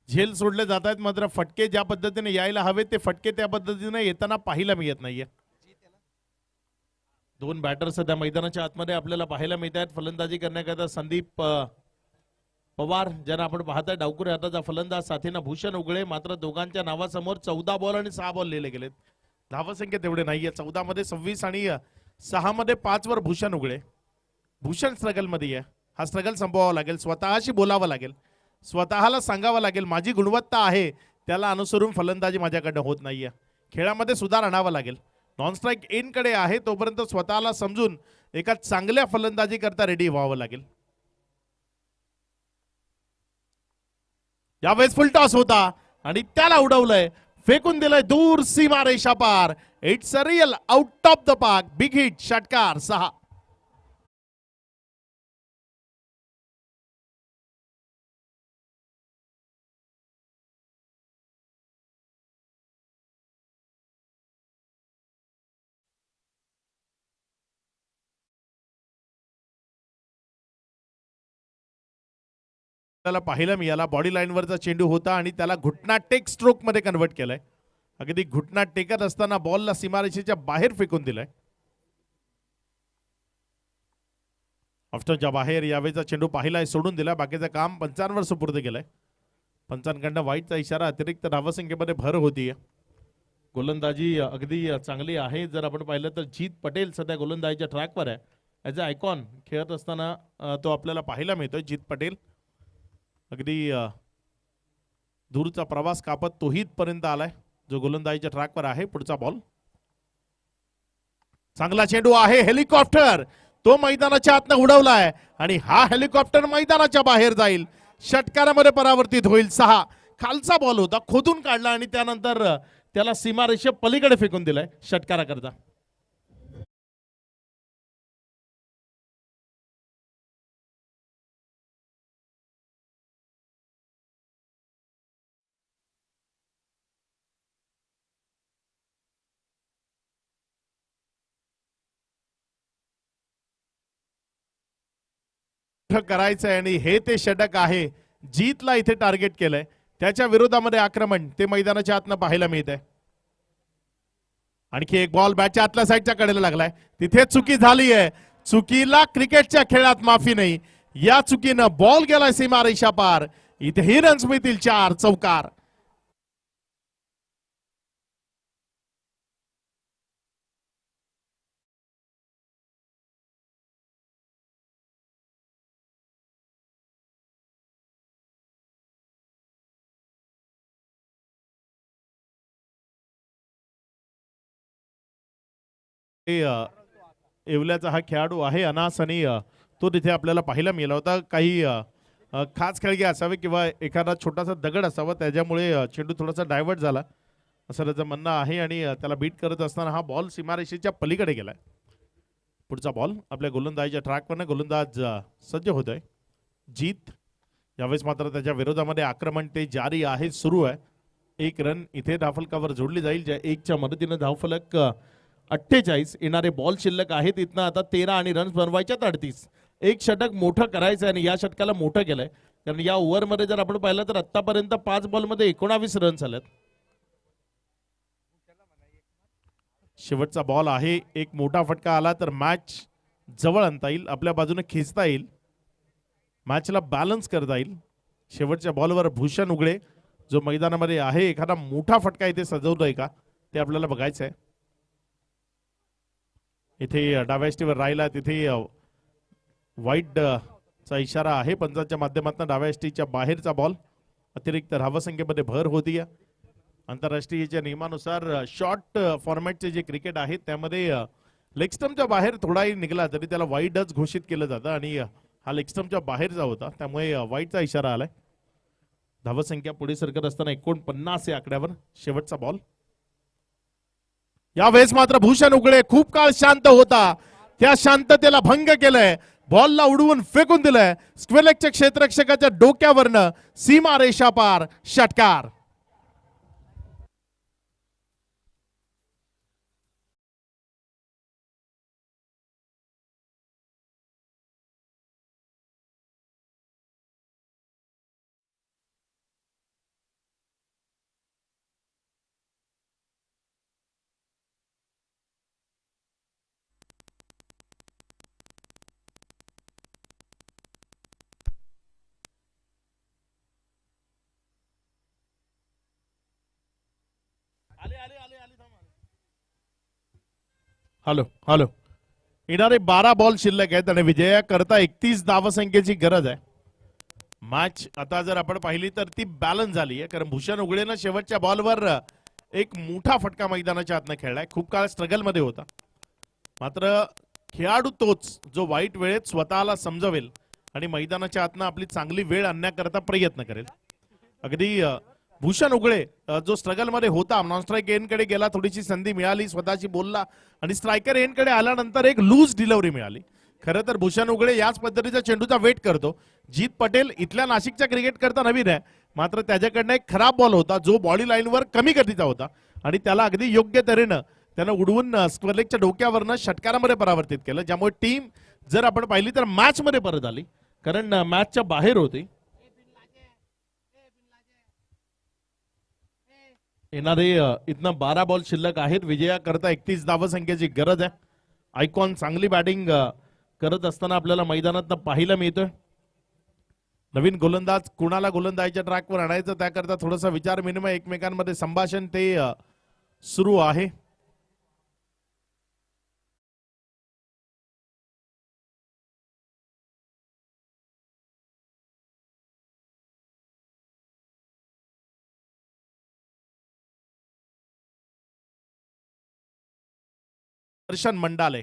झेल सोडले जात आहेत मात्र फटके ज्या पद्धतीने यायला हवेत ते फटके त्या पद्धतीने येताना पाहायला मिळत नाहीये. 2 बॅटर सध्या मैदानाच्या आतमध्ये आपल्याला पाहायला मिळत आहेत. फलंदाजी करण्याकरता संदीप पवार ज्यांना आपण पाहताय डावकुरे हाताचा फलंदाज, साथीनं भूषण उगळे. मात्र दोघांच्या नावासमोर 14 बॉल आणि 6 बॉल लिहिले गेलेत. धावसंख्या तेवढे नाहीये. 14 मध्ये 26 आणि 6 मध्ये 5 वर भूषण उगळे. भूषण स्ट्रगल मध्ये आहे. हा स्ट्रगल संपवावा लागेल. स्वतःशी बोलावं लागेल. स्वतःला सांगावं लागेल माझी गुणवत्ता आहे त्याला अनुसरून फलंदाजी माझ्याकडनं होत नाहीये. खेळामध्ये सुधार आणावा लागेल. नॉन स्ट्राईक इन कडे आहे तोपर्यंत स्वतःला समजून एका चांगल्या फलंदाजी करता रेडी व्हावं लागेल. यावेळेस फुल टॉस होता आणि त्याला उडवलंय, फेकून दिलंय दूर सीमा रेषा पार. It's a real out of the park big hit. षटकार 6. त्याला पाहायला मिळाला बॉडी लाईनवरचा चेंडू होता आणि त्याला घुटना टेक स्ट्रोक मध्ये कन्वर्ट केलाय. अगदी घुटना टेकत असताना बॉलला सीमारेषेच्या बाहेर फेकून दिलाय. ऑफ्टरच्या बाहेर यावेळेचा चेंडू पाहिलाय, सोडून दिला. बाकीचं काम पंचांवर सुपूर्द केलंय. पंचांकडनं वाईटचा इशारा, अतिरिक्त धावसंख्येमध्ये भर होतीये. गोलंदाजी अगदी चांगली आहे. जर आपण पाहिलं तर जीत पटेल सध्या गोलंदाजीच्या ट्रॅकवर आहे. ॲज अ आयकॉन खेळत असताना तो आपल्याला पाहायला मिळतोय. जीत पटेल अगदी दूरचा प्रवास कापत तो पर्यंत आलाय, जो गोलंदाजीच्या ट्रॅकवर आहे. पुढचा बॉल, चांगला चेंडू आहे. हेलिकॉप्टर तो मैदानाच्या आतनं उडवलाय आणि हा हेलिकॉप्टर मैदानाच्या बाहेर जाईल. षटकारामध्ये परावर्तित होईल. 6 खालचा बॉल होता, खोदून काढला आणि त्यानंतर त्याला सीमारेषे पलीकडे फेकून दिलाय षटकाराकरता. करायचंय आणि हे ते षटक आहे. जीतला इथे टार्गेट केलंय. त्याच्या विरोधामध्ये आक्रमण ते मैदानाच्या आतनं पाहायला मिळत आहे. आणखी एक बॉल बॅटच्या आतल्या साईडच्या कडेला लागलाय. तिथे चुकी झाली आहे. चुकीला क्रिकेटच्या खेळात माफी नाही. या चुकीनं बॉल गेलाय सीमारेषा पार. इथेही रन्स मिळतील 4. चौकार. येवल्याचा हा खेळाडू आहे अनास आणि तो तिथे आपल्याला पाहायला मिळाला होता. काही खास खेळगे असावे किंवा एखादा छोटासा दगड असावा, त्याच्यामुळे चेंडू थोडासा डायव्हर्ट झाला असं त्याचं म्हणणं आहे. आणि त्याला बीट करत असताना हा बॉल सीमारेषेच्या पलीकडे गेलाय. पुढचा बॉल आपल्या गोलंदाजीच्या ट्रॅकवरनं गोलंदाज सज्ज होतोय. जीत यावेळेस मात्र त्याच्या विरोधामध्ये आक्रमण ते जारी आहे, सुरू आहे. 1 रन इथे धावफलकावर जोडली जाईल, ज्या 1च्या मदतीनं धावफलक 48. येणारे बॉल शिल्लक आहेत. इथनं आता 13 आणि रन्स बनवायच्या 38. एक षटक मोठं करायचं आहे आणि या षटकाला मोठं केलंय. कारण या ओव्हरमध्ये जर आपण पाहिलं तर आतापर्यंत 5 बॉलमध्ये 19 रन्स आलेत. शेवटचा बॉल आहे. एक मोठा फटका आला तर मॅच जवळ आणता येईल, आपल्या बाजूने खेचता येईल, मॅचला बॅलन्स करता येईल. शेवटच्या बॉलवर भूषण उगळे जो मैदानामध्ये आहे, एखादा मोठा फटका इथे सजवतोय का ते आपल्याला बघायचं आहे. इथे डाव्याष्टीवर राहिला, तिथे वाईट चा इशारा आहे पंचांच्या माध्यमातून. डाव्याष्टीच्या बाहेरचा बॉल, अतिरिक्त धावसंख्येमध्ये भर होती. आंतरराष्ट्रीयच्या नियमानुसार शॉर्ट फॉर्मॅटचे जे क्रिकेट आहे त्यामध्ये लेग स्टंपच्या बाहेर थोडाही निघाला तरी त्याला वाईडच घोषित केलं जातं आणि हा लेग स्टंपच्या बाहेरचा होता, त्यामुळे वाईटचा इशारा आलाय. धावसंख्या पुढे सरकत असताना 49 या आकड्यावर. शेवटचा बॉल, यावेळेस मात्र भूषण उगळे खूप काळ शांत होता, त्या शांततेला भंग केलंय. बॉलला उडवून फेकून दिलंय स्क्वेअरलेगच्या क्षेत्ररक्षकाच्या डोक्यावरनं सीमा रेषा पार. षटकार. हॅलो हॅलो येणारे 12 बॉल शिल्लक आहेत आणि विजयाकरता 31 धावसंख्येची गरज आहे. मॅच आता जर आपण पाहिली तर ती बॅलन्स झाली आहे, कारण भूषण उगळेनं शेवटच्या बॉलवर एक मोठा फटका मैदानाच्या आतनं खेळलाय. खूप काळ स्ट्रगल मध्ये होता, मात्र खेळाडू तोच जो वाईट वेळेत स्वतःला समजवेल आणि मैदानाच्या आतनं आपली चांगली वेळ आणण्याकरता प्रयत्न करेल. अगदी भूषण उगळे जो स्ट्रगल मध्ये होता, नॉन स्ट्राईक एंडकडे गेला, थोडीशी संधी मिळाली, स्वतःची बोलला आणि स्ट्रायकर एंडकडे आल्यानंतर एक लूज डिलिव्हरी मिळाली. खरं तर भूषण उगळे याच पद्धतीचा चेंडूचा वेट करतो. जीत पटेल इथल्या नाशिकच्या क्रिकेट करता नवीन आहे, मात्र त्याच्याकडनं एक खराब बॉल होता जो बॉडी लाईनवर कमी गतीचा होता आणि त्याला अगदी योग्य तऱ्हेनं त्यानं उडवून स्क्वेअरलेगच्या डोक्यावरनं षटकारामध्ये परावर्तित केलं, ज्यामुळे टीम जर आपण पाहिली तर मॅच मध्ये परत आली, कारण मॅचच्या बाहेर होती. येणारे इथनं 12 बॉल शिल्लक आहेत. विजयाकरता 31 धावसंख्येची गरज आहे. आयकॉन चांगली बॅटिंग करत असताना आपल्याला मैदानात पाहायला मिळतोय. नवीन गोलंदाज कुणाला गोलंदाजीच्या ट्रॅकवर आणायचं त्याकरता थोडासा विचार विनिमय एकमेकांमध्ये संभाषण ते सुरू आहे. दर्शन मंडाले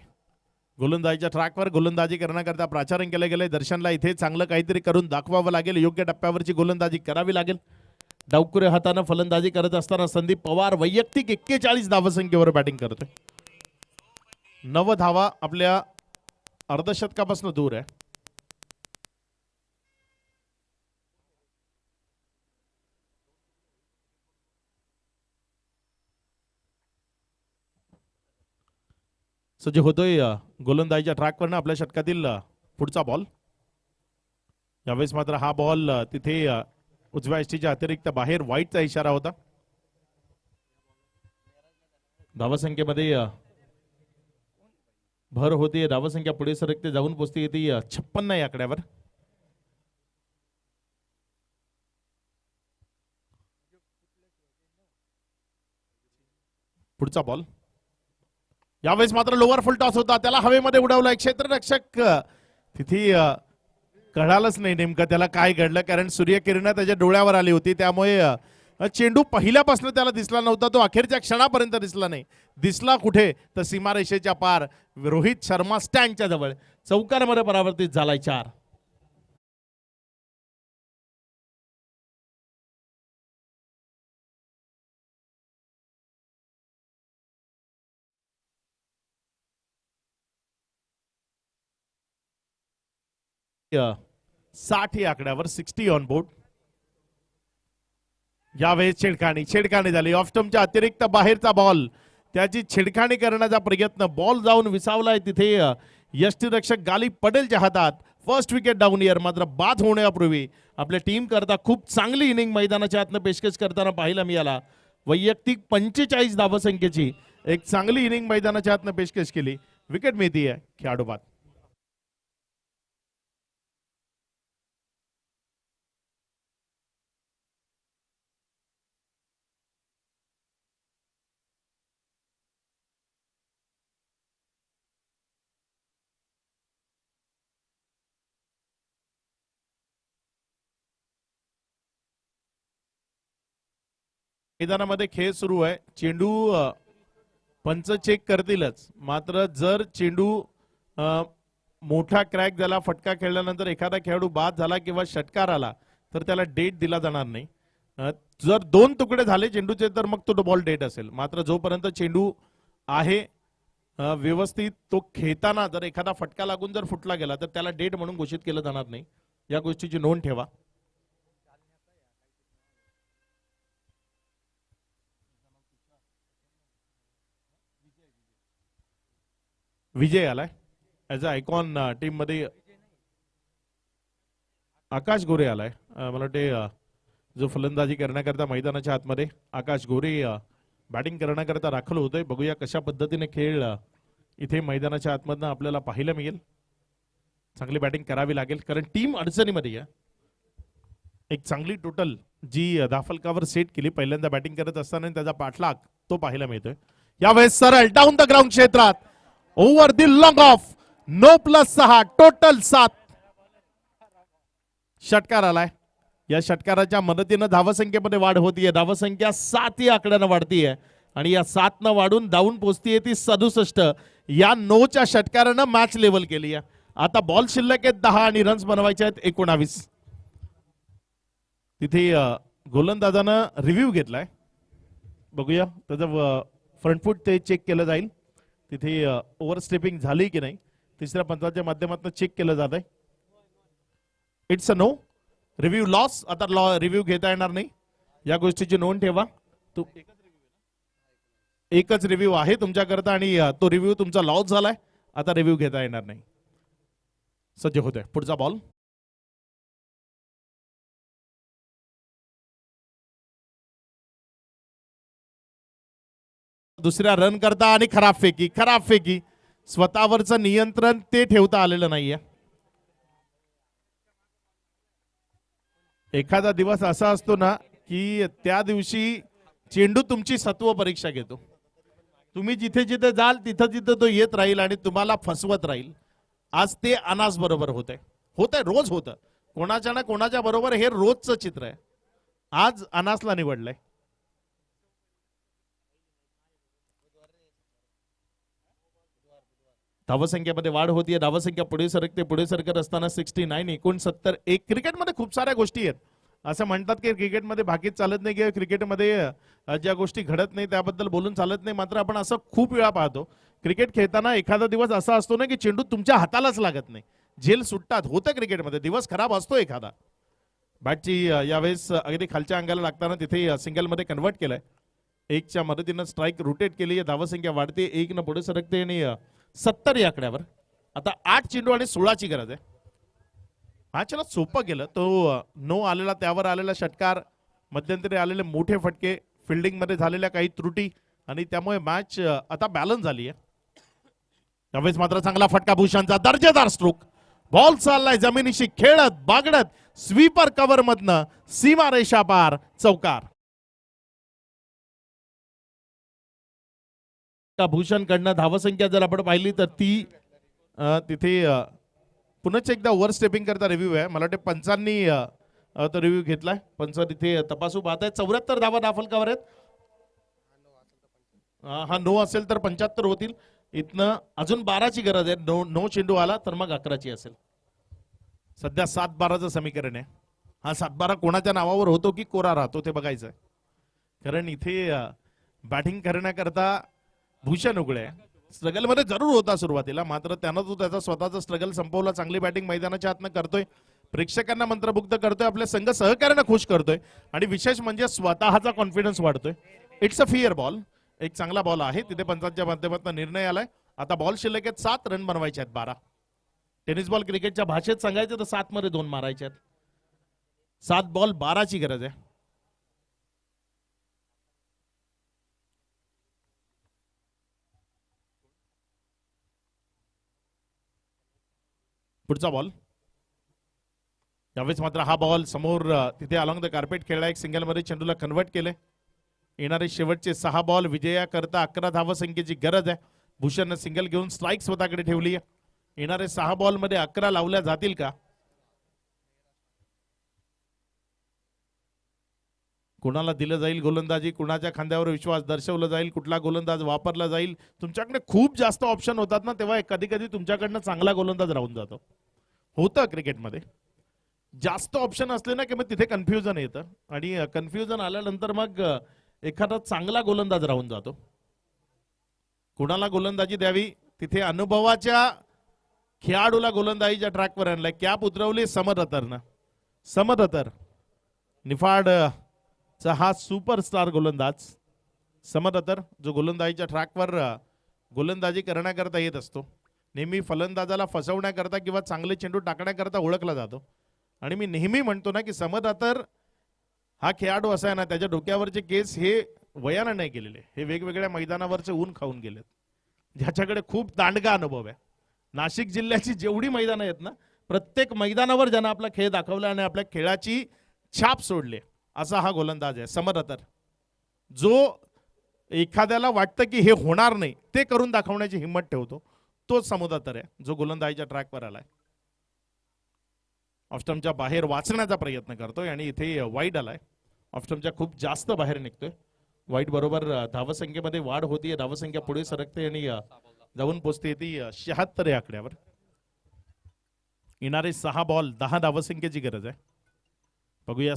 गोलंदाजीच्या ट्रॅकवर गोलंदाजी करण्याकरता प्राचारण केले गेले. दर्शनला इथे चांगलं काहीतरी करून दाखवावं लागेल. योग्य टप्प्यावरची गोलंदाजी करावी लागेल. डावकुरे हाताने फलंदाजी करत असताना संदीप पवार वैयक्तिक 41 धावसंख्येवर बॅटिंग करतोय. 9 धावा आपल्या अर्धशतकापासून दूर आहे. सज्ज होतोय गोलंदाजीच्या ट्रॅकवरनं आपल्या षटकातील पुढचा बॉल. यावेळेस मात्र हा बॉल तिथे उजव्या एसटीच्या अतिरिक्त बाहेर वाईटचा इशारा होता. धावसंख्येमध्ये भर होती. धावसंख्या पुढे सरकते जाऊन पोचते येते 56 या आकड्यावर. पुढचा बॉल यावेळेस मात्र लोअर फुल टॉस होता. त्याला हवेमध्ये उडवलाय. क्षेत्ररक्षक तिथे कळालंच नाही नेमकं त्याला काय घडलं, कारण सूर्यकिरण त्याच्या डोळ्यावर आली होती. त्यामुळे चेंडू पहिल्यापासून त्याला दिसला नव्हता. तो अखेरच्या क्षणापर्यंत दिसला नाही. दिसला कुठे तर सीमारेषेच्या पार रोहित शर्मा स्टँडच्या जवळ चौकारामध्ये परावर्तित झालाय. 4 60 या आकड्यावर 60 ऑन बोर्ड. यावेळेस छेडखाणी झाली. ऑफ स्टंपच्या अतिरिक्त बाहेरचा बॉल. त्याची छेडखाणी करण्याचा प्रयत्न. बॉल जाऊन विसावलाय तिथे यष्टीरक्षक गालिब पटेलच्या हातात. First wicket down year. मात्र बाद होण्यापूर्वी आपल्या टीम करता खूप चांगली इनिंग मैदानाच्या आतनं पेशकश करताना पाहायला मिळाला. वैयक्तिक 45 धावसंख्येची एक चांगली इनिंग मैदानाच्या आतनं पेशकश केली. विकेट मिळतीये खेळाडू बाद. मैदानामध्ये खेळ सुरू आहे. चेंडू पंच चेक करतीलच. मात्र जर चेंडू मोठा क्रॅक झाला, फटका खेळल्यानंतर एखादा खेळाडू बाद झाला किंवा षटकार आला तर त्याला डेट दिला जाणार नाही. जर 2 तुकडे झाले चेंडूचे तर मग तो बॉल डेट असेल. मात्र जोपर्यंत चेंडू आहे व्यवस्थित तो खेळताना जर एखादा फटका लागून जर फुटला गेला तर त्याला डेट म्हणून घोषित केलं जाणार नाही. या गोष्टीची नोंद ठेवा. विजय आलाय ऍज अ आयकॉन टीम मध्ये. आकाश गोरे आलाय. मला वाटते जो फलंदाजी करण्याकरता मैदानाच्या आतमध्ये आकाश गोरे बॅटिंग करण्याकरता दाखल होतोय. बघूया कशा पद्धतीने खेळ इथे मैदानाच्या आतमधनं आपल्याला पाहायला मिळेल. चांगली बॅटिंग करावी लागेल कारण टीम अडचणीमध्ये आहे. एक चांगली टोटल जी धाफलकावर सेट केली पहिल्यांदा बॅटिंग करत असताना त्याचा पाठलाग तो पाहायला मिळतोय. यावेळेस सरळ डाऊन द ग्राउंड क्षेत्रात over the long of. 9+6 total 7 षटकार आलाय. या षटकाराच्या मदतीनं धावसंख्येमध्ये वाढ होतीये. धावसंख्या 7 या आकड्यानं वाढतीये आणि या 7 न वाढून धावून पोहोचतीये ती 67. या 9च्या षटकारानं मॅच लेवल केली आहे. आता बॉल शिल्लक आहेत 10 आणि रन्स बनवायचे आहेत 19. तिथे गोलंदाजानं रिव्ह्यू घेतलाय. बघूया त्याचं फ्रंट फूट ते चेक केलं जाईल. तिथे ओव्हर स्टेपिंग झाली की नाही तिसऱ्या पंचाच्या माध्यमातून चेक केलं जात आहे. It's a no. Review loss. आता रिव्ह्यू घेता येणार नाही. या गोष्टीची नोंद ठेवा. एकच रिव्ह्यू आहे तुमच्याकरता आणि तो रिव्ह्यू तुमचा लॉस झालाय. आता रिव्ह्यू घेता येणार नाही. सज्ज होतोय पुढचा बॉल. दुसऱ्या रन करता आणि खराब फेकी स्वतःवरचं नियंत्रण ते ठेवता आलेलं नाहीये. एखादा दिवस असा असतो ना की त्या दिवशी चेंडू तुमची सत्व परीक्षा घेतो. तुम्ही जिथे जिथे जाल तिथं तिथं तो येत राहील आणि तुम्हाला फसवत राहील. आज ते अनास बरोबर होत आहे रोज होतं कोणाच्या ना कोणाच्या बरोबर. हे रोजचं चित्र आहे. आज अनासला निवडलंय. धावसंख्येमध्ये वाढ होतीये. धावसंख्या पुढे सरकत असताना 69 69 एक. क्रिकेटमध्ये खूप साऱ्या गोष्टी आहेत. असं म्हणतात की क्रिकेटमध्ये भाकीत चालत नाही किंवा क्रिकेटमध्ये ज्या गोष्टी घडत नाही त्याबद्दल बोलून चालत नाही. मात्र आपण असं खूप वेळा पाहतो क्रिकेट खेळताना एखादा दिवस असा असतो ना की चेंडू तुमच्या हातालाच लागत नाही. झेल सुटतात. होतं क्रिकेटमध्ये. दिवस खराब असतो एखादा. बॅटची यावेळेस अगदी खालच्या अंगाला लागताना तिथे सिंगलमध्ये कन्वर्ट केलंय. एकच्या मदतीनं स्ट्राईक रोटेट केली. धावसंख्या वाढते. 1 पुढे सरकते आणि 70 या आकड्यावर. आता 8 चेंडू आणि 16ची गरज आहे. मॅचला सोपं गेलं. तो नो आलेला त्यावर आलेला षटकार मध्यंतरी आलेले मोठे फटके फिल्डिंग मध्ये झालेल्या काही त्रुटी आणि त्यामुळे मॅच आता बॅलन्स झाली आहे. त्यावेळेस मात्र चांगला फटका भूषणचा दर्जेदार स्ट्रोक. बॉल चाललाय जमिनीशी खेळत बागडत स्वीपर कव्हर मधनं सीमा रेषा पार चौकार. भूषण कडनं धावसंख्या जर आपण पाहिली तर ती तिथे पुन्हा एकदा ओव्हर स्टेपिंग करता रिव्ह्यू आहे. मला वाटते पंचांनी तो रिव्ह्यू घेतलाय. पंच तिथे तपासू पाहत आहेत. 74 धावा दाफलकावर आहेत. हा नो असेल तर 75 होतील. इथनं अजून 12ची गरज आहे. नो चेंडू आला तर मग 11ची असेल. सध्या 7-12चं समीकरण आहे. हा 7-12 कोणाच्या नावावर होतो की कोरा राहतो ते बघायचं आहे. कारण इथे बॅटिंग करण्याकरता भूषण उगळे स्ट्रगल मध्ये जरूर होता सुरुवातीला. मात्र त्यानं तो त्याचा स्वतःचा स्ट्रगल संपवला. चांगली बॅटिंग मैदानाच्या हातनं करतोय. प्रेक्षकांना मंत्रमुग्ध करतोय. आपल्या संघ सहकार्यानं खुश करतोय आणि विशेष म्हणजे स्वतःचा कॉन्फिडन्स वाढतोय. It's a fair ball. एक चांगला बॉल आहे. तिथे पंचांच्या माध्यमातून निर्णय आलाय. आता बॉल शिल्लक आहेत. 7 रन बनवायचे आहेत. 12. टेनिस बॉल क्रिकेटच्या भाषेत सांगायचं तर 7 मध्ये 2 मारायचे आहेत. 7 बॉल 12ची गरज आहे. पुढचा बॉल. यावेळेस मात्र हा बॉल समोर तिथे अलॉंग द कार्पेट खेळला. एक सिंगल मध्ये चेंडूला कन्वर्ट केले. येणारे शेवटचे 6 बॉल विजया करता 11 धावसंख्येची गरज आहे. भूषणनं सिंगल घेऊन स्ट्राईक स्वतःकडे ठेवली आहे. येणारे 6 बॉल मध्ये 11 लावल्या जातील का? कुणाला दिलं जाईल गोलंदाजी? कुणाच्या खांद्यावर विश्वास दर्शवला जाईल? कुठला गोलंदाज वापरला जाईल? तुमच्याकडे खूप जास्त ऑप्शन होतात ना, तेव्हा कधी कधी तुमच्याकडनं चांगला गोलंदाज राहून जातो. होतं क्रिकेटमध्ये. जास्त ऑप्शन असले ना की मग तिथे कन्फ्युजन येतं आणि कन्फ्युजन आल्यानंतर मग एखादा चांगला गोलंदाज राहून जातो. कुणाला गोलंदाजी द्यावी तिथे अनुभवाच्या खेळाडूला गोलंदाजीच्या ट्रॅकवर आणलाय. कॅप उतरवली समरतरनं. समरतर निफाड चा हा सुपरस्टार गोलंदाज समरतर जो गोलंदाजीच्या ट्रॅकवर गोलंदाजी करण्याकरता येत असतो. नेहमी फलंदाजाला फसवण्याकरता किंवा चांगले चेंडू टाकण्याकरता ओळखला जातो. आणि मी नेहमी म्हणतो ना की समरतर हा खेळाडू असा आहे ना, त्याच्या डोक्यावरचे केस हे वयानं नाही गेलेले, हे वेगवेगळ्या मैदानावरचे ऊन खाऊन गेलेत. ज्याच्याकडे खूप दांडगा अनुभव आहे. नाशिक जिल्ह्याची जेवढी मैदानं आहेत ना, प्रत्येक मैदानावर ज्यानं आपला खेळ दाखवला आणि आपल्या खेळाची छाप सोडली असा हा गोलंदाज आहे समरतर. जो एखाद्याला वाटतं की हे होणार नाही ते करून दाखवण्याची हिंमत ठेवतो, तोच समरतर आहे जो गोलंदाजीच्या ट्रॅकवर आलाय. ऑफस्टम्पच्या बाहेर वाचण्याचा प्रयत्न करतोय आणि इथे वाईड आलाय. ऑफस्टम्पच्या खूप जास्त बाहेर निघतोय. वाईड बरोबर धावसंख्येमध्ये वाढ होतीये. धावसंख्या पुढे सरकते आणि जाऊन पोचते ती 76 या आकड्यावर. येणारे 6 बॉल 10 धावसंख्येची गरज आहे. बघूया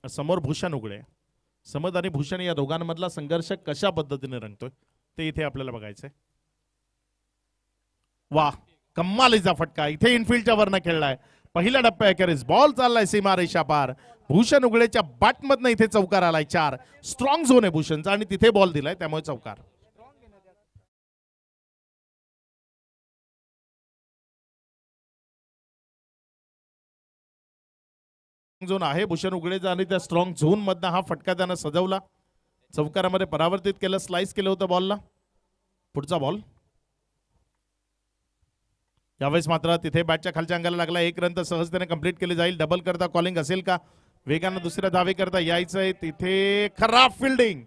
समोर भूषण उघडे. समद आणि भूषण या दोघांमधला संघर्ष कशा पद्धतीने रंगतोय ते इथे आपल्याला बघायचंय. वा, कम्मालीचा फटका इथे इनफिल्डच्या वरनं खेळलाय. पहिल्या टप्प्याखेरीज बॉल चाललाय सीमा रेषा पार. भूषण उघडेच्या बॅटमधनं इथे चौकार आलाय. 4 स्ट्रॉंग झोन आहे भूषणचा आणि तिथे बॉल दिलाय त्यामुळे चौकार. झोन आहे भूषण उघडेचा आणि त्या स्ट्रॉंग झोन मधनं हा फटका त्यानं सजवला. चौकारामध्ये परावर्तित केलं, स्लाइस केलं होतं बॉलला. पुढचा बॉल यावेळेस मात्र तिथे बॅटच्या खालच्या अंगाला लागला. 1 रन तर सहजतेने कंप्लीट केले जाईल. डबल करता कॉलिंग असेल का? वेगानं दुसऱ्या धावे करता यायचंय. तिथे खराब फिल्डिंग.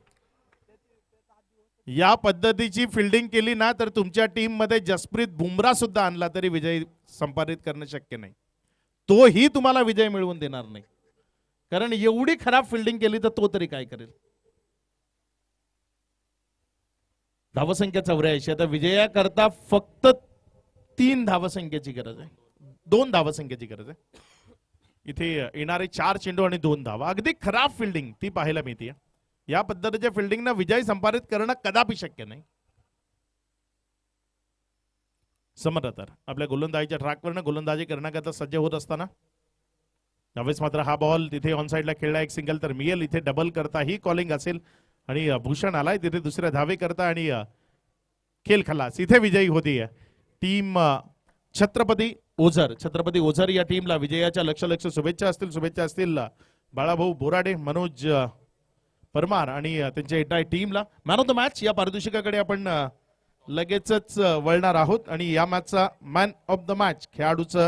या पद्धतीची फिल्डिंग केली ना तर तुमच्या टीम मध्ये जसप्रीत बुमराह सुद्धा आणला तरी विजय संपादित करणं शक्य नाही. तोही तुम्हाला विजय मिळवून देणार नाही, कारण एवढी खराब फिल्डिंग केली तर तो तरी काय करेल. धावसंख्या 84. आता विजयाकरता फक्त 3 धावसंख्येची गरज आहे, 2 धावसंख्येची गरज आहे. इथे येणारे 4 चेंडू आणि 2 धावा. अगदी खराब फिल्डिंग ती पाहायला मिळते. या पद्धतीच्या फिल्डिंगनं विजय संपादित करणं कदापि शक्य नाही. समर्थ तर आपल्या गोलंदाजीच्या ट्रॅकवरनं गोलंदाजी करण्याकरता सज्ज होत असताना यावेळेस मात्र हा बॉल तिथे ऑन साइडला खेळला. 1 सिंगल तर मिळेल. इथे डबल करता ही कॉलिंग असेल आणि भूषण आलाय तिथे दुसऱ्या धावे करता आणि खेळ खलास. इथे विजयी होती टीम छत्रपती ओझर. छत्रपती ओझर या टीमला विजयाच्या लक्ष शुभेच्छा असतील बाळाभाऊ बोराडे, मनोज परमार आणि त्यांच्या एंटायर टीमला. मॅन ऑफ द मॅच या पारितोषिकाकडे आपण लगेचच वळणार आहोत आणि या मॅचचा मॅन ऑफ द मॅच खेळाडूचं